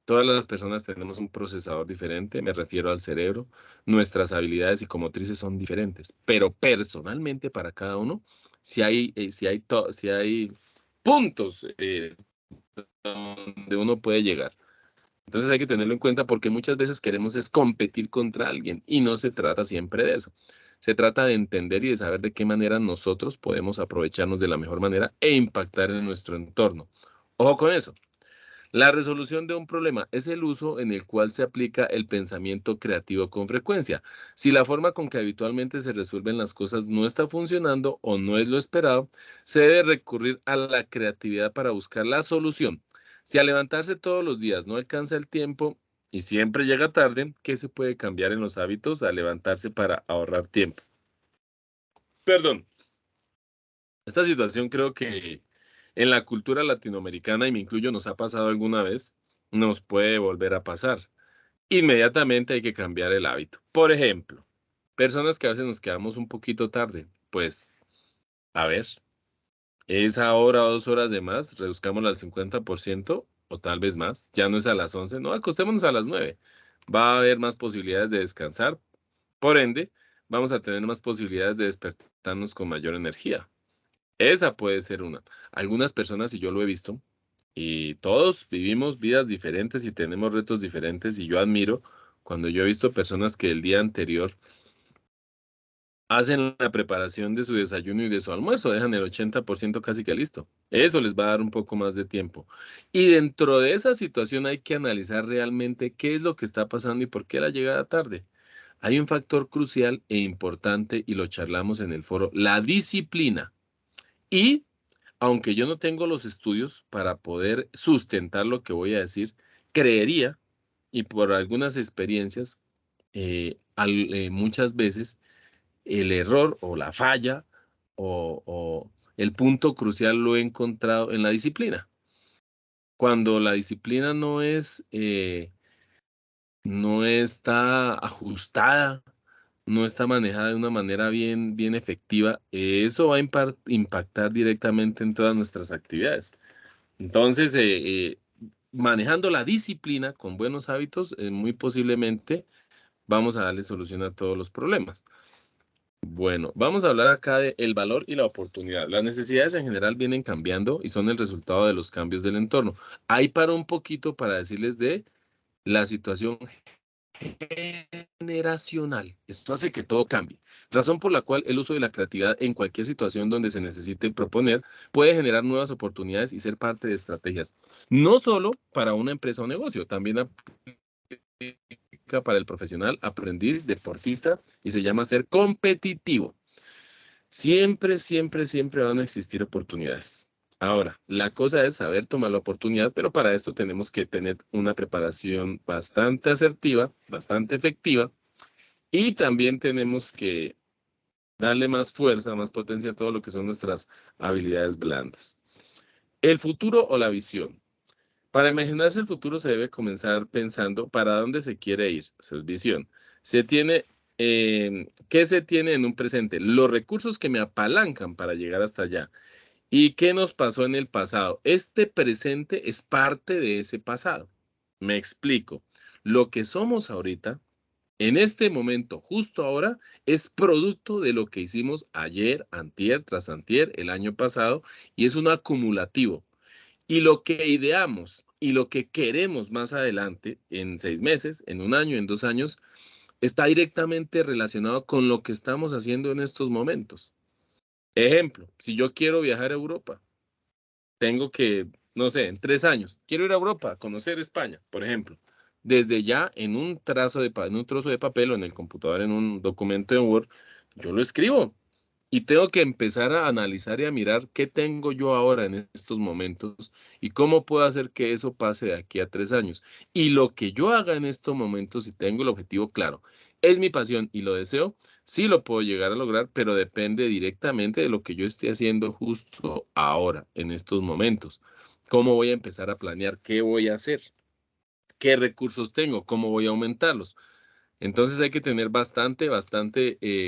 Todas las personas tenemos un procesador diferente, me refiero al cerebro. Nuestras habilidades psicomotrices son diferentes, pero personalmente para cada uno, si hay puntos donde uno puede llegar. Entonces hay que tenerlo en cuenta porque muchas veces queremos es competir contra alguien y no se trata siempre de eso. Se trata de entender y de saber de qué manera nosotros podemos aprovecharnos de la mejor manera e impactar en nuestro entorno. Ojo con eso. La resolución de un problema es el uso en el cual se aplica el pensamiento creativo con frecuencia. Si la forma con que habitualmente se resuelven las cosas no está funcionando o no es lo esperado, se debe recurrir a la creatividad para buscar la solución. Si al levantarse todos los días no alcanza el tiempo y siempre llega tarde, ¿qué se puede cambiar en los hábitos al levantarse para ahorrar tiempo? Perdón, esta situación creo que en la cultura latinoamericana, y me incluyo, nos ha pasado alguna vez, nos puede volver a pasar. Inmediatamente hay que cambiar el hábito. Por ejemplo, personas que a veces nos quedamos un poquito tarde. Pues, a ver, esa hora o 2 horas de más, reduzcámosla al 50% o tal vez más. Ya no es a las 11, no, acostémonos a las 9. Va a haber más posibilidades de descansar. Por ende, vamos a tener más posibilidades de despertarnos con mayor energía. Esa puede ser una. Algunas personas, y yo lo he visto, y todos vivimos vidas diferentes y tenemos retos diferentes, y yo admiro cuando yo he visto personas que el día anterior hacen la preparación de su desayuno y de su almuerzo, dejan el 80% casi que listo. Eso les va a dar un poco más de tiempo. Y dentro de esa situación hay que analizar realmente qué es lo que está pasando y por qué la llegada tarde. Hay un factor crucial e importante y lo charlamos en el foro, la disciplina. Y aunque yo no tengo los estudios para poder sustentar lo que voy a decir, creería, y por algunas experiencias, muchas veces el error o la falla o el punto crucial lo he encontrado en la disciplina. Cuando la disciplina no está ajustada, no está manejada de una manera bien efectiva, eso va a impactar directamente en todas nuestras actividades. Entonces, manejando la disciplina con buenos hábitos, muy posiblemente vamos a darle solución a todos los problemas. Bueno, vamos a hablar acá de el valor y la oportunidad. Las necesidades en general vienen cambiando y son el resultado de los cambios del entorno. Ahí paro un poquito para decirles de la situación generacional. Esto hace que todo cambie. Razón por la cual el uso de la creatividad en cualquier situación donde se necesite proponer puede generar nuevas oportunidades y ser parte de estrategias. No solo para una empresa o negocio, también aplica para el profesional, aprendiz, deportista y se llama ser competitivo. Siempre van a existir oportunidades. Ahora, la cosa es saber tomar la oportunidad, pero para esto tenemos que tener una preparación bastante asertiva, bastante efectiva, y también tenemos que darle más fuerza, más potencia a todo lo que son nuestras habilidades blandas. El futuro o la visión. Para imaginarse el futuro se debe comenzar pensando para dónde se quiere ir, eso es visión. ¿Qué se tiene en un presente? Los recursos que me apalancan para llegar hasta allá. ¿Y qué nos pasó en el pasado? Este presente es parte de ese pasado. Me explico. Lo que somos ahorita, en este momento, justo ahora, es producto de lo que hicimos ayer, antier, tras antier, el año pasado, y es un acumulativo. Y lo que ideamos y lo que queremos más adelante, en 6 meses, en un año, en 2 años, está directamente relacionado con lo que estamos haciendo en estos momentos. Ejemplo, si yo quiero viajar a Europa, tengo que, no sé, en 3 años, quiero ir a Europa, a conocer España, por ejemplo. Desde ya en un en un trozo de papel o en el computador, en un documento de Word, yo lo escribo y tengo que empezar a analizar y a mirar qué tengo yo ahora en estos momentos y cómo puedo hacer que eso pase de aquí a 3 años. Y lo que yo haga en estos momentos, si tengo el objetivo claro, es mi pasión y lo deseo, sí lo puedo llegar a lograr, pero depende directamente de lo que yo esté haciendo justo ahora, en estos momentos. ¿Cómo voy a empezar a planear? ¿Qué voy a hacer? ¿Qué recursos tengo? ¿Cómo voy a aumentarlos? Entonces hay que tener bastante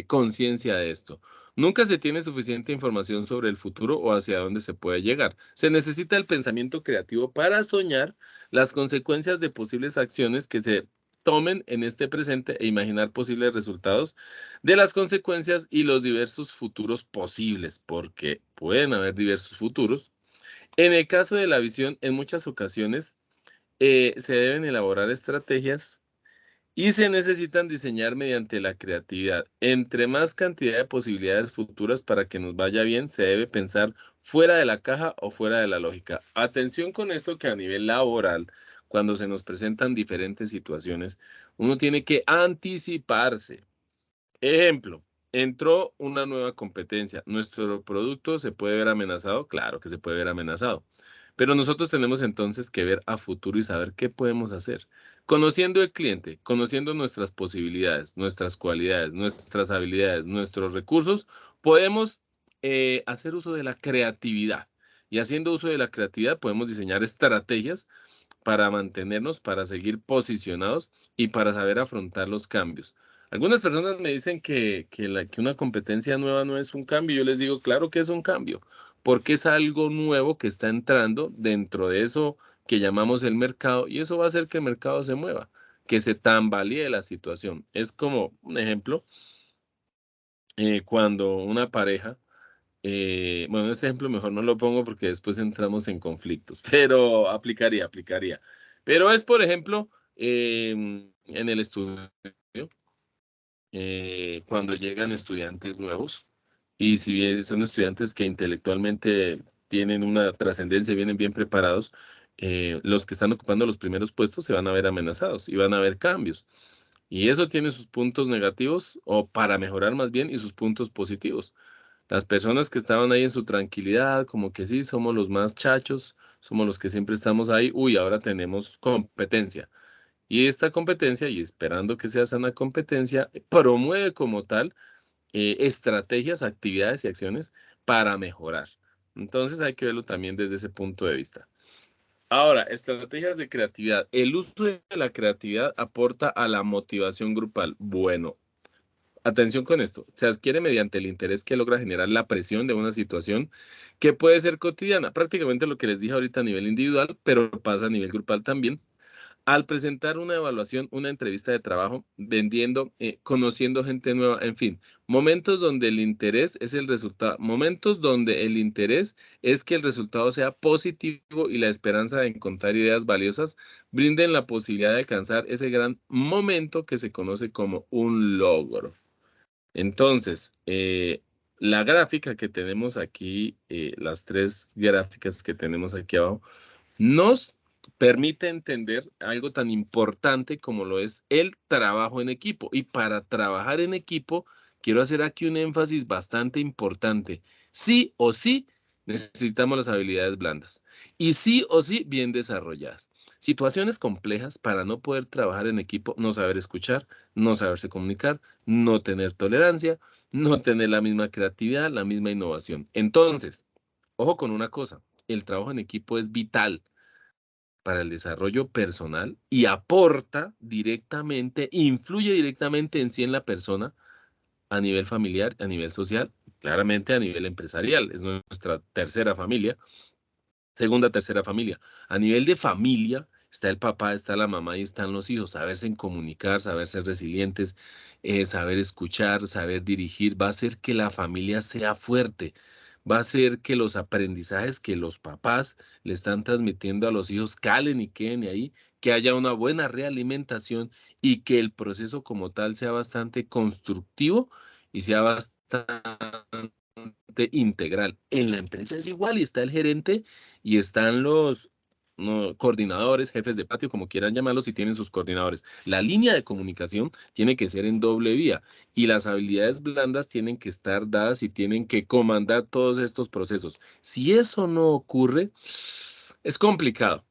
conciencia de esto. Nunca se tiene suficiente información sobre el futuro o hacia dónde se puede llegar. Se necesita el pensamiento creativo para soñar las consecuencias de posibles acciones que se tomen en este presente e imaginar posibles resultados de las consecuencias y los diversos futuros posibles, porque pueden haber diversos futuros. En el caso de la visión, en muchas ocasiones se deben elaborar estrategias y se necesitan diseñar mediante la creatividad. Entre más cantidad de posibilidades futuras para que nos vaya bien, se debe pensar fuera de la caja o fuera de la lógica. Atención con esto que a nivel laboral, cuando se nos presentan diferentes situaciones, uno tiene que anticiparse. Ejemplo, entró una nueva competencia. ¿Nuestro producto se puede ver amenazado? Claro que se puede ver amenazado. Pero nosotros tenemos entonces que ver a futuro y saber qué podemos hacer. Conociendo el cliente, conociendo nuestras posibilidades, nuestras cualidades, nuestras habilidades, nuestros recursos, podemos hacer uso de la creatividad. Y haciendo uso de la creatividad podemos diseñar estrategias para mantenernos, para seguir posicionados y para saber afrontar los cambios. Algunas personas me dicen que una competencia nueva no es un cambio. Yo les digo, claro que es un cambio, porque es algo nuevo que está entrando dentro de eso que llamamos el mercado y eso va a hacer que el mercado se mueva, que se tambalee la situación. Es como un ejemplo, cuando una pareja, bueno, este ejemplo mejor no lo pongo porque después entramos en conflictos, pero aplicaría. Pero es, por ejemplo, en el estudio, cuando llegan estudiantes nuevos y si bien son estudiantes que intelectualmente tienen una trascendencia, vienen bien preparados, los que están ocupando los primeros puestos se van a ver amenazados y van a haber cambios. Y eso tiene sus puntos negativos o para mejorar más bien y sus puntos positivos. Las personas que estaban ahí en su tranquilidad, como que sí, somos los más chachos, somos los que siempre estamos ahí, uy, ahora tenemos competencia. Y esta competencia, y esperando que sea sana competencia, promueve como tal estrategias, actividades y acciones para mejorar. Entonces hay que verlo también desde ese punto de vista. Ahora, estrategias de creatividad. El uso de la creatividad aporta a la motivación grupal. Bueno, atención con esto. Se adquiere mediante el interés que logra generar la presión de una situación que puede ser cotidiana. Prácticamente lo que les dije ahorita a nivel individual, pero pasa a nivel grupal también. Al presentar una evaluación, una entrevista de trabajo, vendiendo, conociendo gente nueva, en fin, momentos donde el interés es el resultado, momentos donde el interés es que el resultado sea positivo y la esperanza de encontrar ideas valiosas brinden la posibilidad de alcanzar ese gran momento que se conoce como un logro. Entonces, la gráfica que tenemos aquí, las tres gráficas que tenemos aquí abajo, nos permite entender algo tan importante como lo es el trabajo en equipo. Y para trabajar en equipo, quiero hacer aquí un énfasis bastante importante. Sí o sí necesitamos las habilidades blandas y sí o sí bien desarrolladas. Situaciones complejas para no poder trabajar en equipo, no saber escuchar, no saberse comunicar, no tener tolerancia, no tener la misma creatividad, la misma innovación. Entonces, ojo con una cosa, el trabajo en equipo es vital para el desarrollo personal y aporta directamente, influye directamente en sí en la persona a nivel familiar, a nivel social, claramente a nivel empresarial. Es nuestra tercera familia, segunda, tercera familia. A nivel de familia está el papá, está la mamá y están los hijos. Saberse en comunicar, saber ser resilientes, saber escuchar, saber dirigir, va a hacer que la familia sea fuerte. Va a hacer que los aprendizajes que los papás le están transmitiendo a los hijos calen y queden ahí, que haya una buena realimentación y que el proceso como tal sea bastante constructivo y sea bastante integral. En la empresa es igual y está el gerente y están los coordinadores, jefes de patio, como quieran llamarlos, y tienen sus coordinadores. La línea de comunicación tiene que ser en doble vía y las habilidades blandas tienen que estar dadas y tienen que comandar todos estos procesos. Si eso no ocurre, es complicado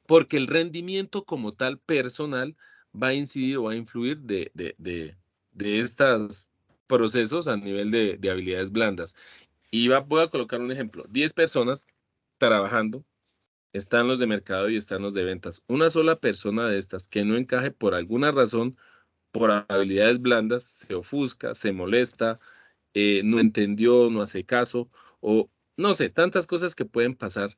porque el rendimiento como tal personal va a incidir o va a influir de estos procesos a nivel de habilidades blandas. Y voy a colocar un ejemplo. 10 personas trabajando, están los de mercado y están los de ventas. Una sola persona de estas que no encaje por alguna razón, por habilidades blandas, se ofusca, se molesta, no entendió, no hace caso, o no sé, tantas cosas que pueden pasar.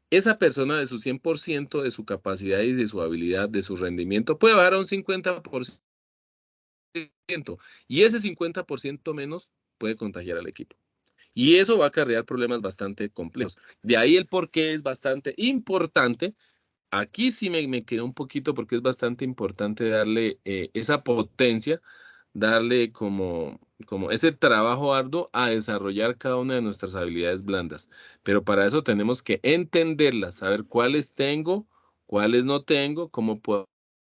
Esa persona de su 100%, de su capacidad y de su habilidad, de su rendimiento, puede bajar a un 50%, y ese 50% menos puede contagiar al equipo. Y eso va a acarrear problemas bastante complejos. De ahí el por qué es bastante importante. Aquí sí me quedé un poquito porque es bastante importante darle esa potencia, darle como ese trabajo arduo a desarrollar cada una de nuestras habilidades blandas. Pero para eso tenemos que entenderlas, saber cuáles tengo, cuáles no tengo, cómo puedo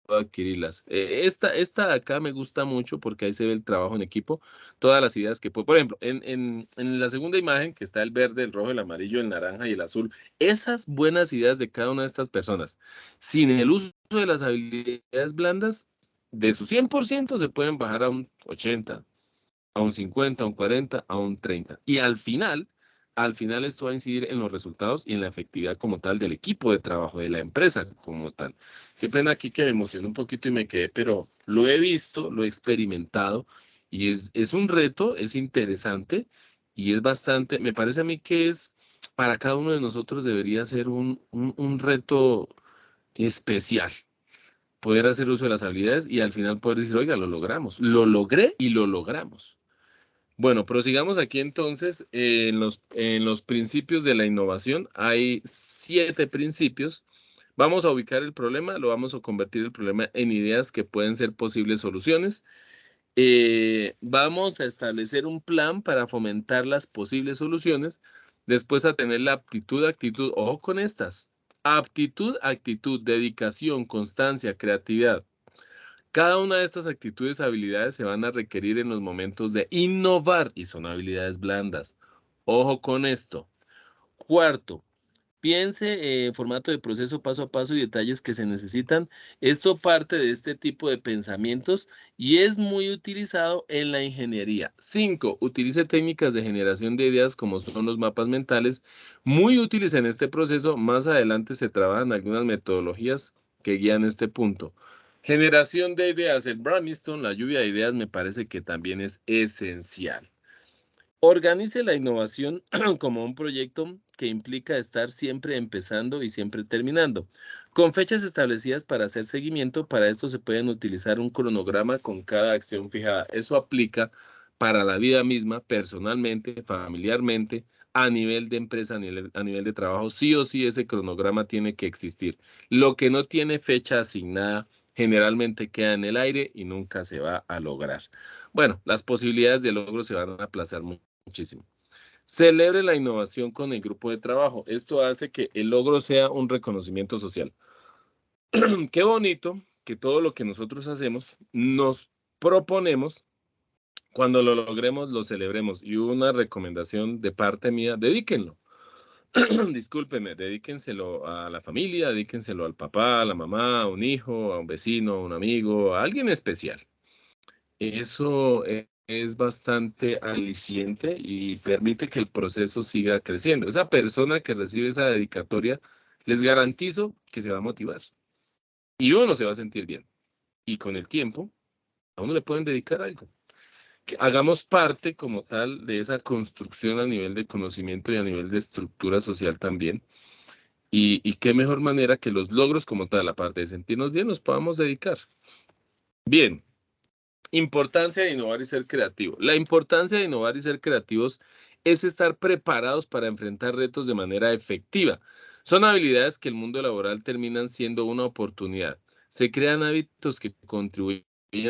adquirirlas. Esta de acá me gusta mucho porque ahí se ve el trabajo en equipo, todas las ideas que puedo. Por ejemplo, en la segunda imagen que está el verde, el rojo, el amarillo, el naranja y el azul, esas buenas ideas de cada una de estas personas, sin el uso de las habilidades blandas, de su 100% se pueden bajar a un 80, a un 50, a un 40, a un 30. Y al final esto va a incidir en los resultados y en la efectividad como tal del equipo de trabajo, de la empresa como tal. Qué pena aquí que me emocioné un poquito y me quedé, pero lo he visto, lo he experimentado y es un reto, es interesante y es bastante, me parece a mí que es, para cada uno de nosotros debería ser un reto especial. Poder hacer uso de las habilidades y al final poder decir, oiga, lo logramos, lo logré y lo logramos. Bueno, prosigamos aquí entonces en los principios de la innovación. Hay 7 principios. Vamos a ubicar el problema, lo vamos a convertir el problema en ideas que pueden ser posibles soluciones. Vamos a establecer un plan para fomentar las posibles soluciones. Después a tener la aptitud, actitud, ojo con estas. Aptitud, actitud, dedicación, constancia, creatividad. Cada una de estas actitudes, habilidades se van a requerir en los momentos de innovar y son habilidades blandas. Ojo con esto. Cuarto, piense en formato de proceso paso a paso y detalles que se necesitan. Esto parte de este tipo de pensamientos y es muy utilizado en la ingeniería. 5, utilice técnicas de generación de ideas como son los mapas mentales, muy útiles en este proceso. Más adelante se trabajan algunas metodologías que guían este punto. Generación de ideas, el brainstorm, la lluvia de ideas, me parece que también es esencial. Organice la innovación como un proyecto que implica estar siempre empezando y siempre terminando. Con fechas establecidas para hacer seguimiento, para esto se pueden utilizar un cronograma con cada acción fijada. Eso aplica para la vida misma, personalmente, familiarmente, a nivel de empresa, a nivel de trabajo. Sí o sí ese cronograma tiene que existir. Lo que no tiene fecha asignada generalmente queda en el aire y nunca se va a lograr. Bueno, las posibilidades de logro se van a aplazar muchísimo. Celebre la innovación con el grupo de trabajo. Esto hace que el logro sea un reconocimiento social. Qué bonito que todo lo que nosotros hacemos, nos proponemos, cuando lo logremos, lo celebremos. Y una recomendación de parte mía, dedíquenlo. Discúlpenme, dedíquenselo a la familia, dedíquenselo al papá, a la mamá, a un hijo, a un vecino, a un amigo, a alguien especial. Eso es bastante aliciente y permite que el proceso siga creciendo. Esa persona que recibe esa dedicatoria, les garantizo que se va a motivar y uno se va a sentir bien. Y con el tiempo, a uno le pueden dedicar algo. Que hagamos parte como tal de esa construcción a nivel de conocimiento y a nivel de estructura social también. Y qué mejor manera que los logros como tal, aparte de sentirnos bien, nos podamos dedicar. Bien. Importancia de innovar y ser creativo. La importancia de innovar y ser creativos es estar preparados para enfrentar retos de manera efectiva. Son habilidades que el mundo laboral terminan siendo una oportunidad. Se crean hábitos que contribuyen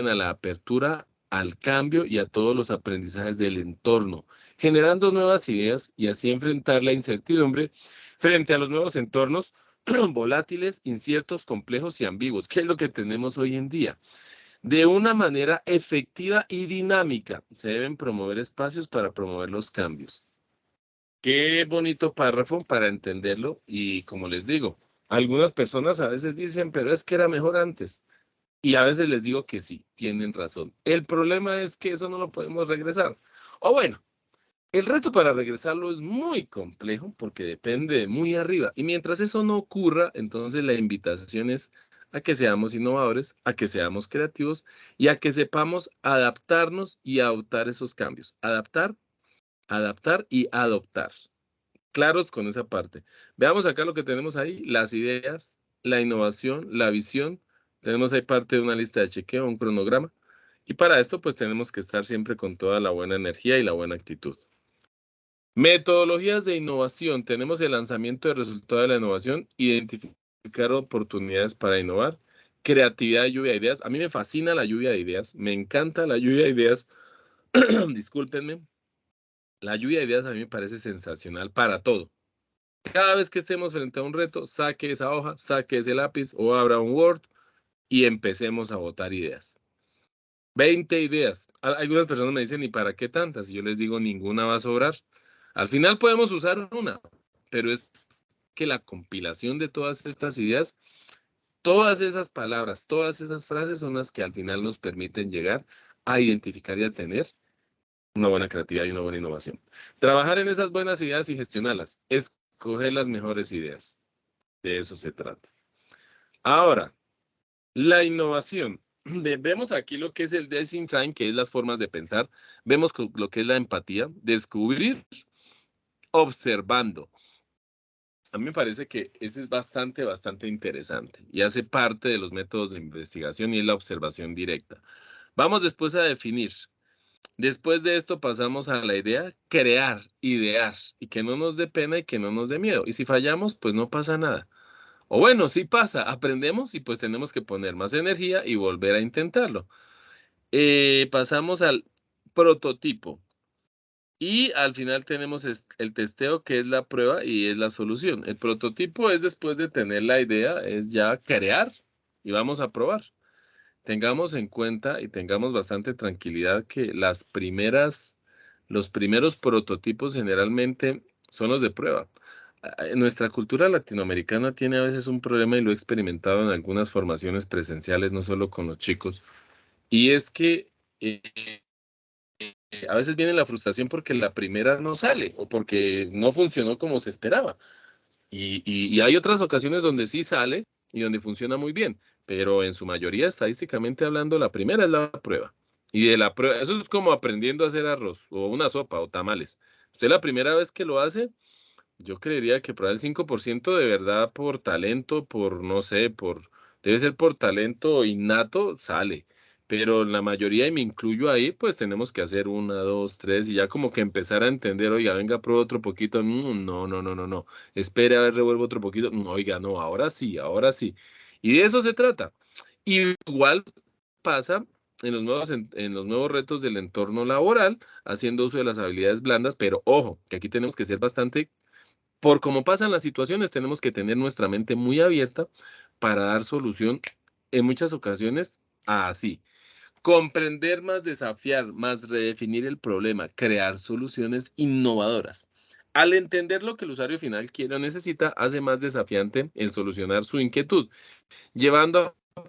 a la apertura, al cambio y a todos los aprendizajes del entorno, generando nuevas ideas y así enfrentar la incertidumbre frente a los nuevos entornos volátiles, inciertos, complejos y ambiguos, que es lo que tenemos hoy en día. De una manera efectiva y dinámica, se deben promover espacios para promover los cambios. Qué bonito párrafo para entenderlo y como les digo, algunas personas a veces dicen, pero es que era mejor antes. Y a veces les digo que sí, tienen razón. El problema es que eso no lo podemos regresar. O bueno, el reto para regresarlo es muy complejo porque depende de muy arriba. Y mientras eso no ocurra, entonces la invitación es a que seamos innovadores, a que seamos creativos y a que sepamos adaptarnos y adoptar esos cambios. Adaptar, adaptar y adoptar. Claros con esa parte. Veamos acá lo que tenemos ahí, las ideas, la innovación, la visión. Tenemos ahí parte de una lista de chequeo, un cronograma. Y para esto, pues tenemos que estar siempre con toda la buena energía y la buena actitud. Metodologías de innovación. Tenemos el lanzamiento de resultado de la innovación, identificar oportunidades para innovar, creatividad y lluvia de ideas. A mí me fascina la lluvia de ideas, me encanta la lluvia de ideas. Discúlpenme. La lluvia de ideas a mí me parece sensacional para todo. Cada vez que estemos frente a un reto, saque esa hoja, saque ese lápiz o abra un Word y empecemos a botar ideas. 20 ideas. Algunas personas me dicen, ¿y para qué tantas? Y yo les digo, ninguna va a sobrar. Al final podemos usar una, pero es que la compilación de todas estas ideas, todas esas palabras, todas esas frases son las que al final nos permiten llegar a identificar y a tener una buena creatividad y una buena innovación. Trabajar en esas buenas ideas y gestionarlas. Escoger las mejores ideas. De eso se trata. Ahora, la innovación. Vemos aquí lo que es el design, que es las formas de pensar. Vemos lo que es la empatía, descubrir, observando. A mí me parece que ese es bastante interesante y hace parte de los métodos de investigación y es la observación directa. Vamos después a definir. Después de esto pasamos a la idea, crear, idear y que no nos dé pena y que no nos dé miedo. Y si fallamos, pues no pasa nada. O bueno, sí pasa, aprendemos y pues tenemos que poner más energía y volver a intentarlo. Pasamos al prototipo y al final tenemos el testeo que es la prueba y es la solución. El prototipo es después de tener la idea, es ya crear y vamos a probar. Tengamos en cuenta y tengamos bastante tranquilidad que los primeros prototipos generalmente son los de prueba. Nuestra cultura latinoamericana tiene a veces un problema y lo he experimentado en algunas formaciones presenciales, no solo con los chicos, y es que eh, a veces viene la frustración porque la primera no sale o porque no funcionó como se esperaba. Y hay otras ocasiones donde sí sale y donde funciona muy bien, pero en su mayoría, estadísticamente hablando, la primera es la prueba. Y de la prueba, eso es como aprendiendo a hacer arroz o una sopa o tamales. Usted la primera vez que lo hace, yo creería que por ahí el 5% de verdad por talento, por no sé, debe ser por talento innato, sale. Pero la mayoría, y me incluyo ahí, pues tenemos que hacer una, dos, tres, y ya como que empezar a entender, oiga, venga, prueba otro poquito. No, no, no, no, no. Espere a ver, revuelvo otro poquito. Oiga, no, ahora sí, ahora sí. Y de eso se trata. Igual pasa en los nuevos retos del entorno laboral, haciendo uso de las habilidades blandas, pero ojo, que aquí tenemos que ser bastante por cómo pasan las situaciones, tenemos que tener nuestra mente muy abierta para dar solución en muchas ocasiones a así. Comprender más, desafiar más, redefinir el problema, crear soluciones innovadoras. Al entender lo que el usuario final quiere o necesita, hace más desafiante el solucionar su inquietud, llevando a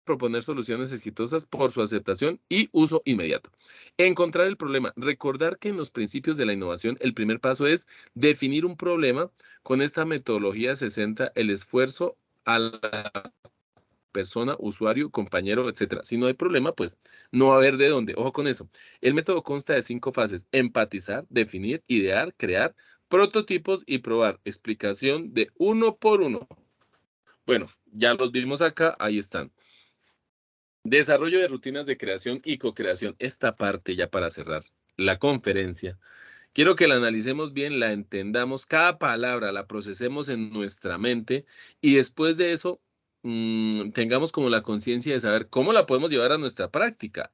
proponer soluciones exitosas por su aceptación y uso inmediato. Encontrar el problema. Recordar que en los principios de la innovación el primer paso es definir un problema. Con esta metodología se centra el esfuerzo a la persona, usuario, compañero, etcétera. Si no hay problema, pues no va a haber de dónde. Ojo con eso. El método consta de 5 fases: empatizar, definir, idear, crear, prototipos y probar. Explicación de uno por uno. Bueno, ya los vimos acá, ahí están. Desarrollo de rutinas de creación y co-creación. Esta parte ya para cerrar la conferencia. Quiero que la analicemos bien, la entendamos, cada palabra la procesemos en nuestra mente y después de eso tengamos como la conciencia de saber cómo la podemos llevar a nuestra práctica.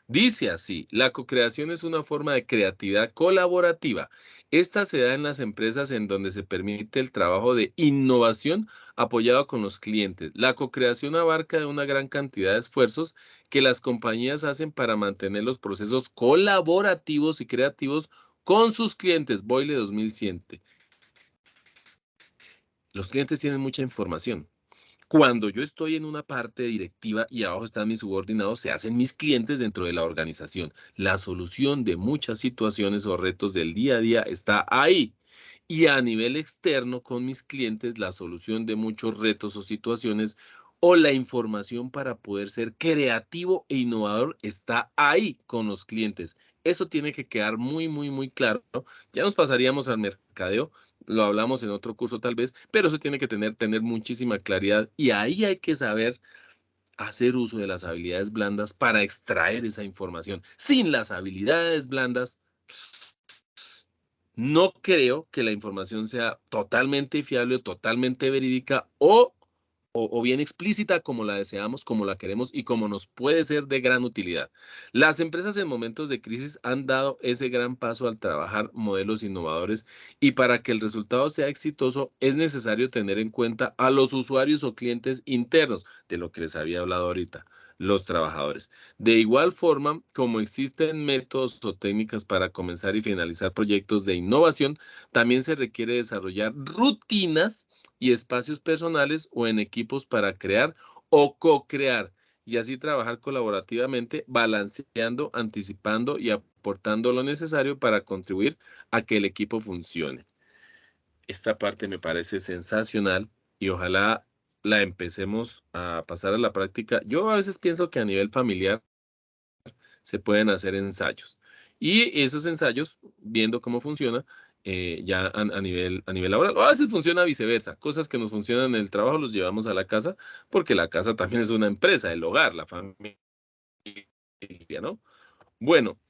Dice así, la co-creación es una forma de creatividad colaborativa. Esta se da en las empresas en donde se permite el trabajo de innovación apoyado con los clientes. La co-creación abarca de una gran cantidad de esfuerzos que las compañías hacen para mantener los procesos colaborativos y creativos con sus clientes. Boyle 2100. Los clientes tienen mucha información. Cuando yo estoy en una parte directiva y abajo están mis subordinados, se hacen mis clientes dentro de la organización. La solución de muchas situaciones o retos del día a día está ahí. Y a nivel externo, con mis clientes, la solución de muchos retos o situaciones o la información para poder ser creativo e innovador está ahí con los clientes. Eso tiene que quedar muy, muy, muy claro, ¿no? Ya nos pasaríamos al mercadeo, lo hablamos en otro curso tal vez, pero eso tiene que tener muchísima claridad y ahí hay que saber hacer uso de las habilidades blandas para extraer esa información. Sin las habilidades blandas, no creo que la información sea totalmente fiable, totalmente verídica o bien explícita como la deseamos, como la queremos y como nos puede ser de gran utilidad. Las empresas en momentos de crisis han dado ese gran paso al trabajar modelos innovadores y para que el resultado sea exitoso es necesario tener en cuenta a los usuarios o clientes internos, de lo que les había hablado ahorita, los trabajadores. De igual forma, como existen métodos o técnicas para comenzar y finalizar proyectos de innovación, también se requiere desarrollar rutinas y espacios personales o en equipos para crear o co-crear y así trabajar colaborativamente, balanceando, anticipando y aportando lo necesario para contribuir a que el equipo funcione. Esta parte me parece sensacional y ojalá la empecemos a pasar a la práctica. Yo a veces pienso que a nivel familiar se pueden hacer ensayos. Y esos ensayos, viendo cómo funciona, ya a nivel laboral, o a veces funciona viceversa, cosas que nos funcionan en el trabajo los llevamos a la casa, porque la casa también es una empresa, el hogar, la familia, ¿no? Bueno,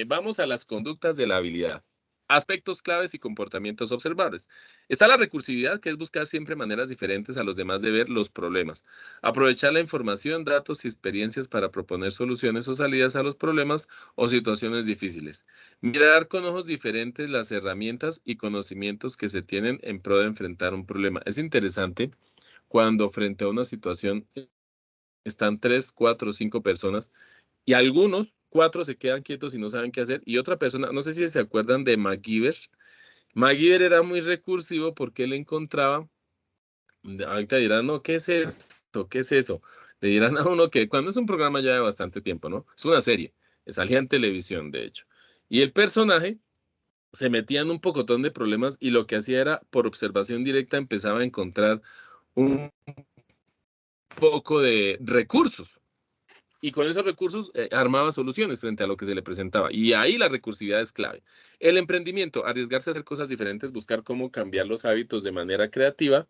vamos a las conductas de la habilidad. Aspectos claves y comportamientos observables. Está la recursividad, que es buscar siempre maneras diferentes a los demás de ver los problemas. Aprovechar la información, datos y experiencias para proponer soluciones o salidas a los problemas o situaciones difíciles. Mirar con ojos diferentes las herramientas y conocimientos que se tienen en pro de enfrentar un problema. Es interesante cuando frente a una situación están 3, 4, 5 personas y algunos, 4 se quedan quietos y no saben qué hacer. Y otra persona, no sé si se acuerdan de MacGyver. MacGyver era muy recursivo porque él encontraba, ahorita dirán, no, ¿qué es esto? ¿Qué es eso? Le dirán a uno que cuando es un programa ya de bastante tiempo, ¿no? Es una serie, salía en televisión, de hecho. Y el personaje se metía en un pocotón de problemas y lo que hacía era, por observación directa, empezaba a encontrar un poco de recursos. Y con esos recursos armaba soluciones frente a lo que se le presentaba. Y ahí la recursividad es clave. El emprendimiento, arriesgarse a hacer cosas diferentes, buscar cómo cambiar los hábitos de manera creativa,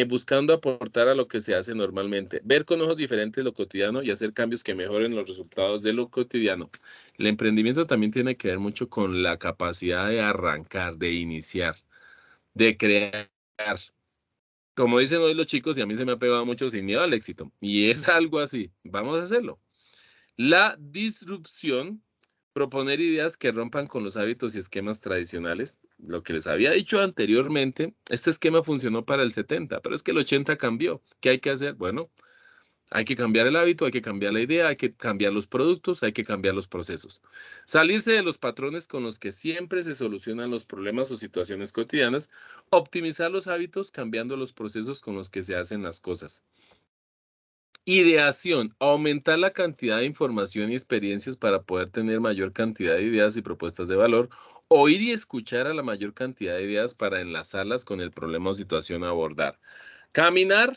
buscando aportar a lo que se hace normalmente, ver con ojos diferentes lo cotidiano y hacer cambios que mejoren los resultados de lo cotidiano. El emprendimiento también tiene que ver mucho con la capacidad de arrancar, de iniciar, de crear. Como dicen hoy los chicos, y a mí se me ha pegado mucho sin miedo al éxito. Y es algo así. Vamos a hacerlo. La disrupción, proponer ideas que rompan con los hábitos y esquemas tradicionales. Lo que les había dicho anteriormente, este esquema funcionó para el 70, pero es que el 80 cambió. ¿Qué hay que hacer? Bueno, hay que cambiar el hábito, hay que cambiar la idea, hay que cambiar los productos, hay que cambiar los procesos. Salirse de los patrones con los que siempre se solucionan los problemas o situaciones cotidianas. Optimizar los hábitos cambiando los procesos con los que se hacen las cosas. Ideación, aumentar la cantidad de información y experiencias para poder tener mayor cantidad de ideas y propuestas de valor. Oír y escuchar a la mayor cantidad de ideas para enlazarlas con el problema o situación a abordar. Caminar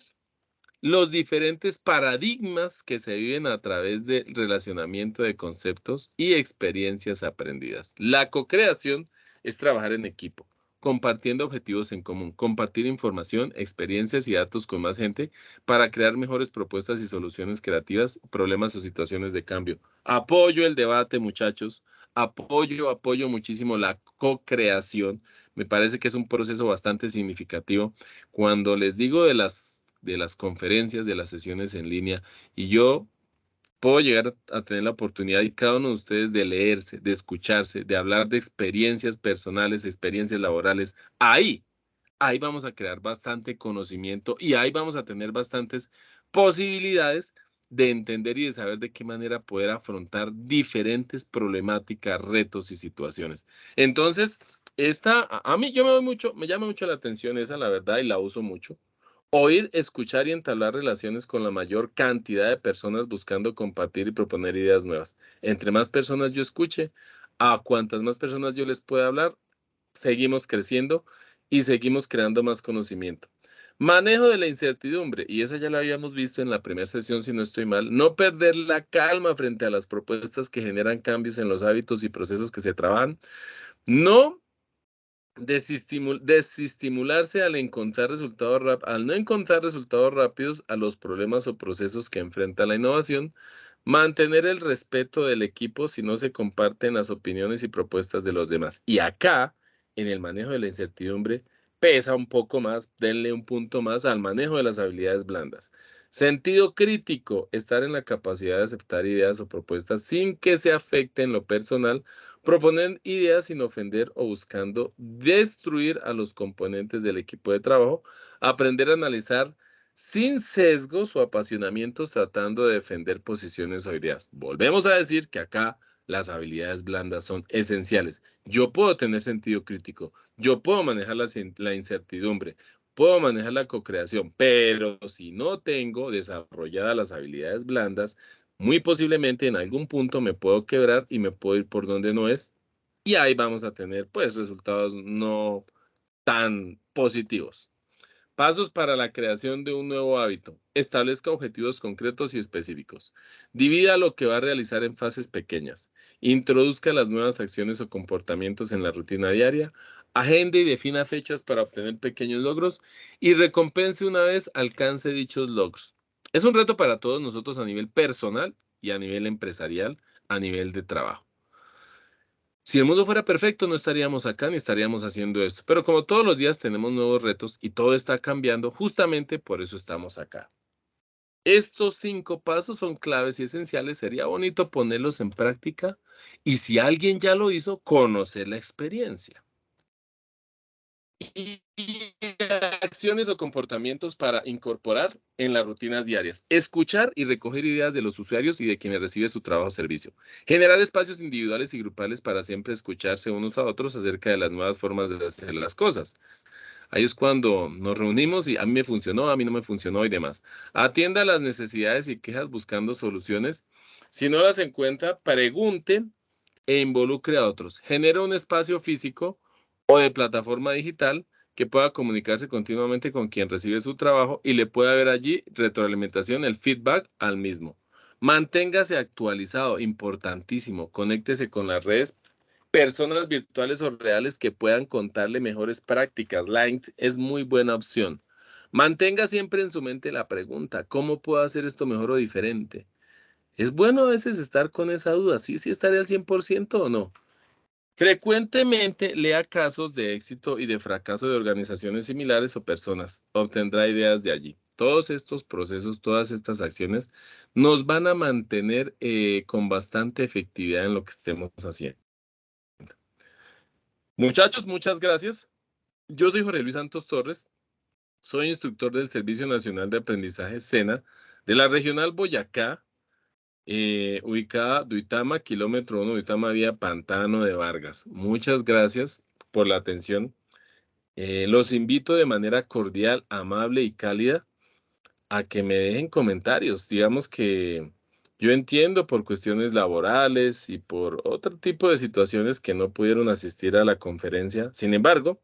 los diferentes paradigmas que se viven a través del relacionamiento de conceptos y experiencias aprendidas. La co-creación es trabajar en equipo, compartiendo objetivos en común, compartir información, experiencias y datos con más gente para crear mejores propuestas y soluciones creativas, problemas o situaciones de cambio. Apoyo el debate, muchachos. Apoyo muchísimo la co-creación. Me parece que es un proceso bastante significativo. Cuando les digo de las conferencias, de las sesiones en línea, y yo puedo llegar a tener la oportunidad y cada uno de ustedes de leerse, de escucharse, de hablar de experiencias personales, experiencias laborales, ahí vamos a crear bastante conocimiento y ahí vamos a tener bastantes posibilidades de entender y de saber de qué manera poder afrontar diferentes problemáticas, retos y situaciones. Entonces, esta, a mí yo me llama mucho la atención esa, la verdad, y la uso mucho. Oír, escuchar y entablar relaciones con la mayor cantidad de personas buscando compartir y proponer ideas nuevas. Entre más personas yo escuche, a cuantas más personas yo les pueda hablar, seguimos creciendo y seguimos creando más conocimiento. Manejo de la incertidumbre, y esa ya la habíamos visto en la primera sesión, si no estoy mal. No perder la calma frente a las propuestas que generan cambios en los hábitos y procesos que se trabajan. No desestimularse al no encontrar resultados rápidos a los problemas o procesos que enfrenta la innovación. Mantener el respeto del equipo si no se comparten las opiniones y propuestas de los demás. Y acá, en el manejo de la incertidumbre, pesa un poco más, denle un punto más al manejo de las habilidades blandas. Sentido crítico, estar en la capacidad de aceptar ideas o propuestas sin que se afecten lo personal. Proponer ideas sin ofender o buscando destruir a los componentes del equipo de trabajo. Aprender a analizar sin sesgos o apasionamientos tratando de defender posiciones o ideas. Volvemos a decir que acá las habilidades blandas son esenciales. Yo puedo tener sentido crítico, yo puedo manejar la incertidumbre, puedo manejar la co-creación, pero si no tengo desarrolladas las habilidades blandas, muy posiblemente en algún punto me puedo quebrar y me puedo ir por donde no es. Y ahí vamos a tener pues resultados no tan positivos. Pasos para la creación de un nuevo hábito. Establezca objetivos concretos y específicos. Divida lo que va a realizar en fases pequeñas. Introduzca las nuevas acciones o comportamientos en la rutina diaria. Agende y defina fechas para obtener pequeños logros y recompense una vez alcance dichos logros. Es un reto para todos nosotros a nivel personal y a nivel empresarial, a nivel de trabajo. Si el mundo fuera perfecto, no estaríamos acá ni estaríamos haciendo esto. Pero como todos los días tenemos nuevos retos y todo está cambiando, justamente por eso estamos acá. Estos 5 pasos son claves y esenciales. Sería bonito ponerlos en práctica y si alguien ya lo hizo, conocer la experiencia. Y acciones o comportamientos para incorporar en las rutinas diarias. Escuchar y recoger ideas de los usuarios y de quienes reciben su trabajo o servicio. Generar espacios individuales y grupales para siempre escucharse unos a otros acerca de las nuevas formas de hacer las cosas. Ahí es cuando nos reunimos y a mí me funcionó, a mí no me funcionó y demás. Atienda las necesidades y quejas buscando soluciones. Si no las encuentra, pregunte e involucre a otros. Genera un espacio físico o de plataforma digital que pueda comunicarse continuamente con quien recibe su trabajo y le pueda ver allí retroalimentación, el feedback al mismo. Manténgase actualizado, importantísimo. Conéctese con las redes, personas virtuales o reales que puedan contarle mejores prácticas. LinkedIn es muy buena opción. Mantenga siempre en su mente la pregunta, ¿cómo puedo hacer esto mejor o diferente? Es bueno a veces estar con esa duda, ¿sí estaré al 100% o no? Frecuentemente lea casos de éxito y de fracaso de organizaciones similares o personas. Obtendrá ideas de allí. Todos estos procesos, todas estas acciones nos van a mantener con bastante efectividad en lo que estemos haciendo. Muchachos, muchas gracias. Yo soy Jorge Luis Santos Torres. Soy instructor del Servicio Nacional de Aprendizaje SENA de la Regional Boyacá, ubicada Duitama, kilómetro 1, Duitama vía Pantano de Vargas. Muchas gracias por la atención. Los invito de manera cordial, amable y cálida a que me dejen comentarios. Digamos que yo entiendo por cuestiones laborales y por otro tipo de situaciones que no pudieron asistir a la conferencia. Sin embargo,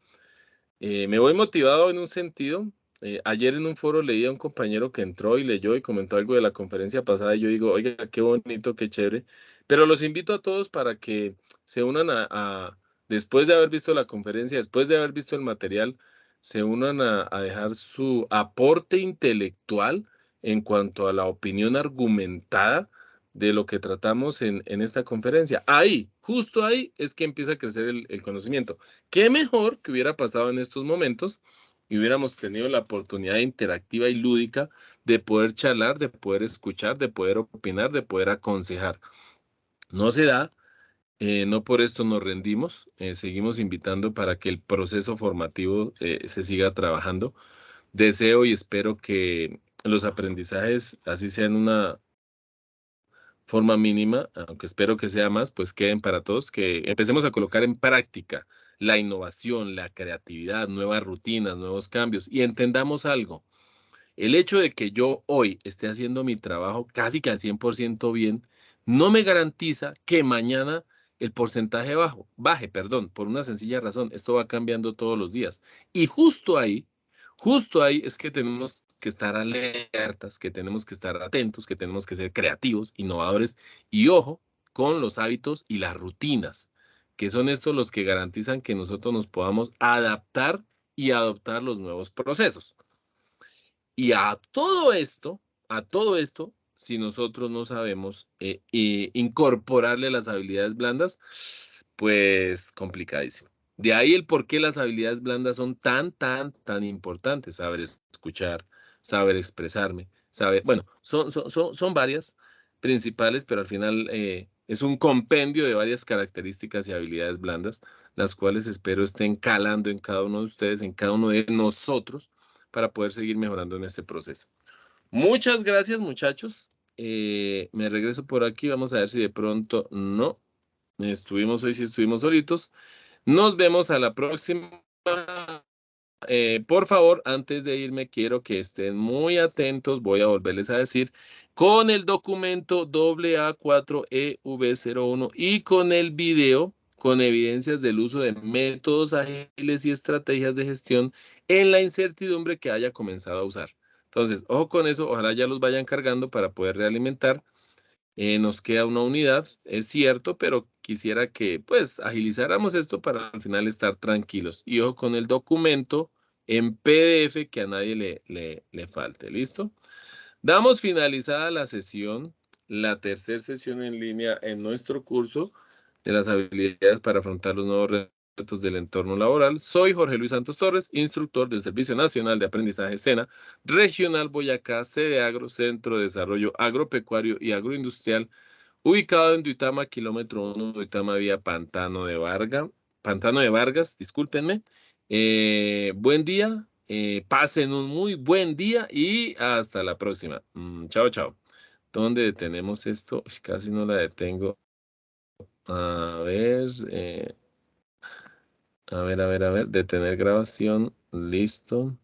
me voy motivado en un sentido. Ayer en un foro leí a un compañero que entró y leyó y comentó algo de la conferencia pasada y yo digo, oiga, qué bonito, qué chévere. Pero los invito a todos para que se unan después de haber visto la conferencia, después de haber visto el material, se unan a dejar su aporte intelectual en cuanto a la opinión argumentada de lo que tratamos en esta conferencia. Ahí, justo ahí, es que empieza a crecer el conocimiento. Qué mejor que hubiera pasado en estos momentos y hubiéramos tenido la oportunidad interactiva y lúdica de poder charlar, de poder escuchar, de poder opinar, de poder aconsejar. No se da, no por esto nos rendimos, seguimos invitando para que el proceso formativo se siga trabajando. Deseo y espero que los aprendizajes, así sean una forma mínima, aunque espero que sea más, pues queden para todos, que empecemos a colocar en práctica la innovación, la creatividad, nuevas rutinas, nuevos cambios y entendamos algo. El hecho de que yo hoy esté haciendo mi trabajo casi que al 100% bien, no me garantiza que mañana el porcentaje baje, perdón, por una sencilla razón. Esto va cambiando todos los días. Y justo ahí es que tenemos que estar alertas, que tenemos que estar atentos, que tenemos que ser creativos, innovadores y ojo con los hábitos y las rutinas, que son estos los que garantizan que nosotros nos podamos adaptar y adoptar los nuevos procesos. Y a todo esto, si nosotros no sabemos incorporarle las habilidades blandas, pues complicadísimo. De ahí el por qué las habilidades blandas son tan importantes. Saber escuchar, saber expresarme, saber, bueno, son varias principales, pero al final es un compendio de varias características y habilidades blandas, las cuales espero estén calando en cada uno de ustedes, en cada uno de nosotros para poder seguir mejorando en este proceso. Muchas gracias, muchachos. Me regreso por aquí. Vamos a ver si de pronto no estuvimos hoy, si estuvimos solitos. Nos vemos a la próxima. Por favor, antes de irme, quiero que estén muy atentos. Voy a volverles a decir con el documento AA4EV01 y con el video con evidencias del uso de métodos ágiles y estrategias de gestión en la incertidumbre que haya comenzado a usar. Entonces, ojo con eso, ojalá ya los vayan cargando para poder realimentar. Nos queda una unidad, es cierto, pero quisiera que pues agilizáramos esto para al final estar tranquilos. Y ojo con el documento en PDF que a nadie le falte. ¿Listo? Damos finalizada la sesión, la tercera sesión en línea en nuestro curso de las habilidades para afrontar los nuevos retos del entorno laboral. Soy Jorge Luis Santos Torres, instructor del Servicio Nacional de Aprendizaje SENA, Regional Boyacá, sede Agro, Centro de Desarrollo Agropecuario y Agroindustrial, ubicado en Duitama, kilómetro 1, Duitama, vía Pantano de Vargas, discúlpenme. Buen día, pasen un muy buen día y hasta la próxima. Chao, chao. ¿Dónde detenemos esto? Uy, casi no la detengo. A ver, a ver, detener grabación, listo.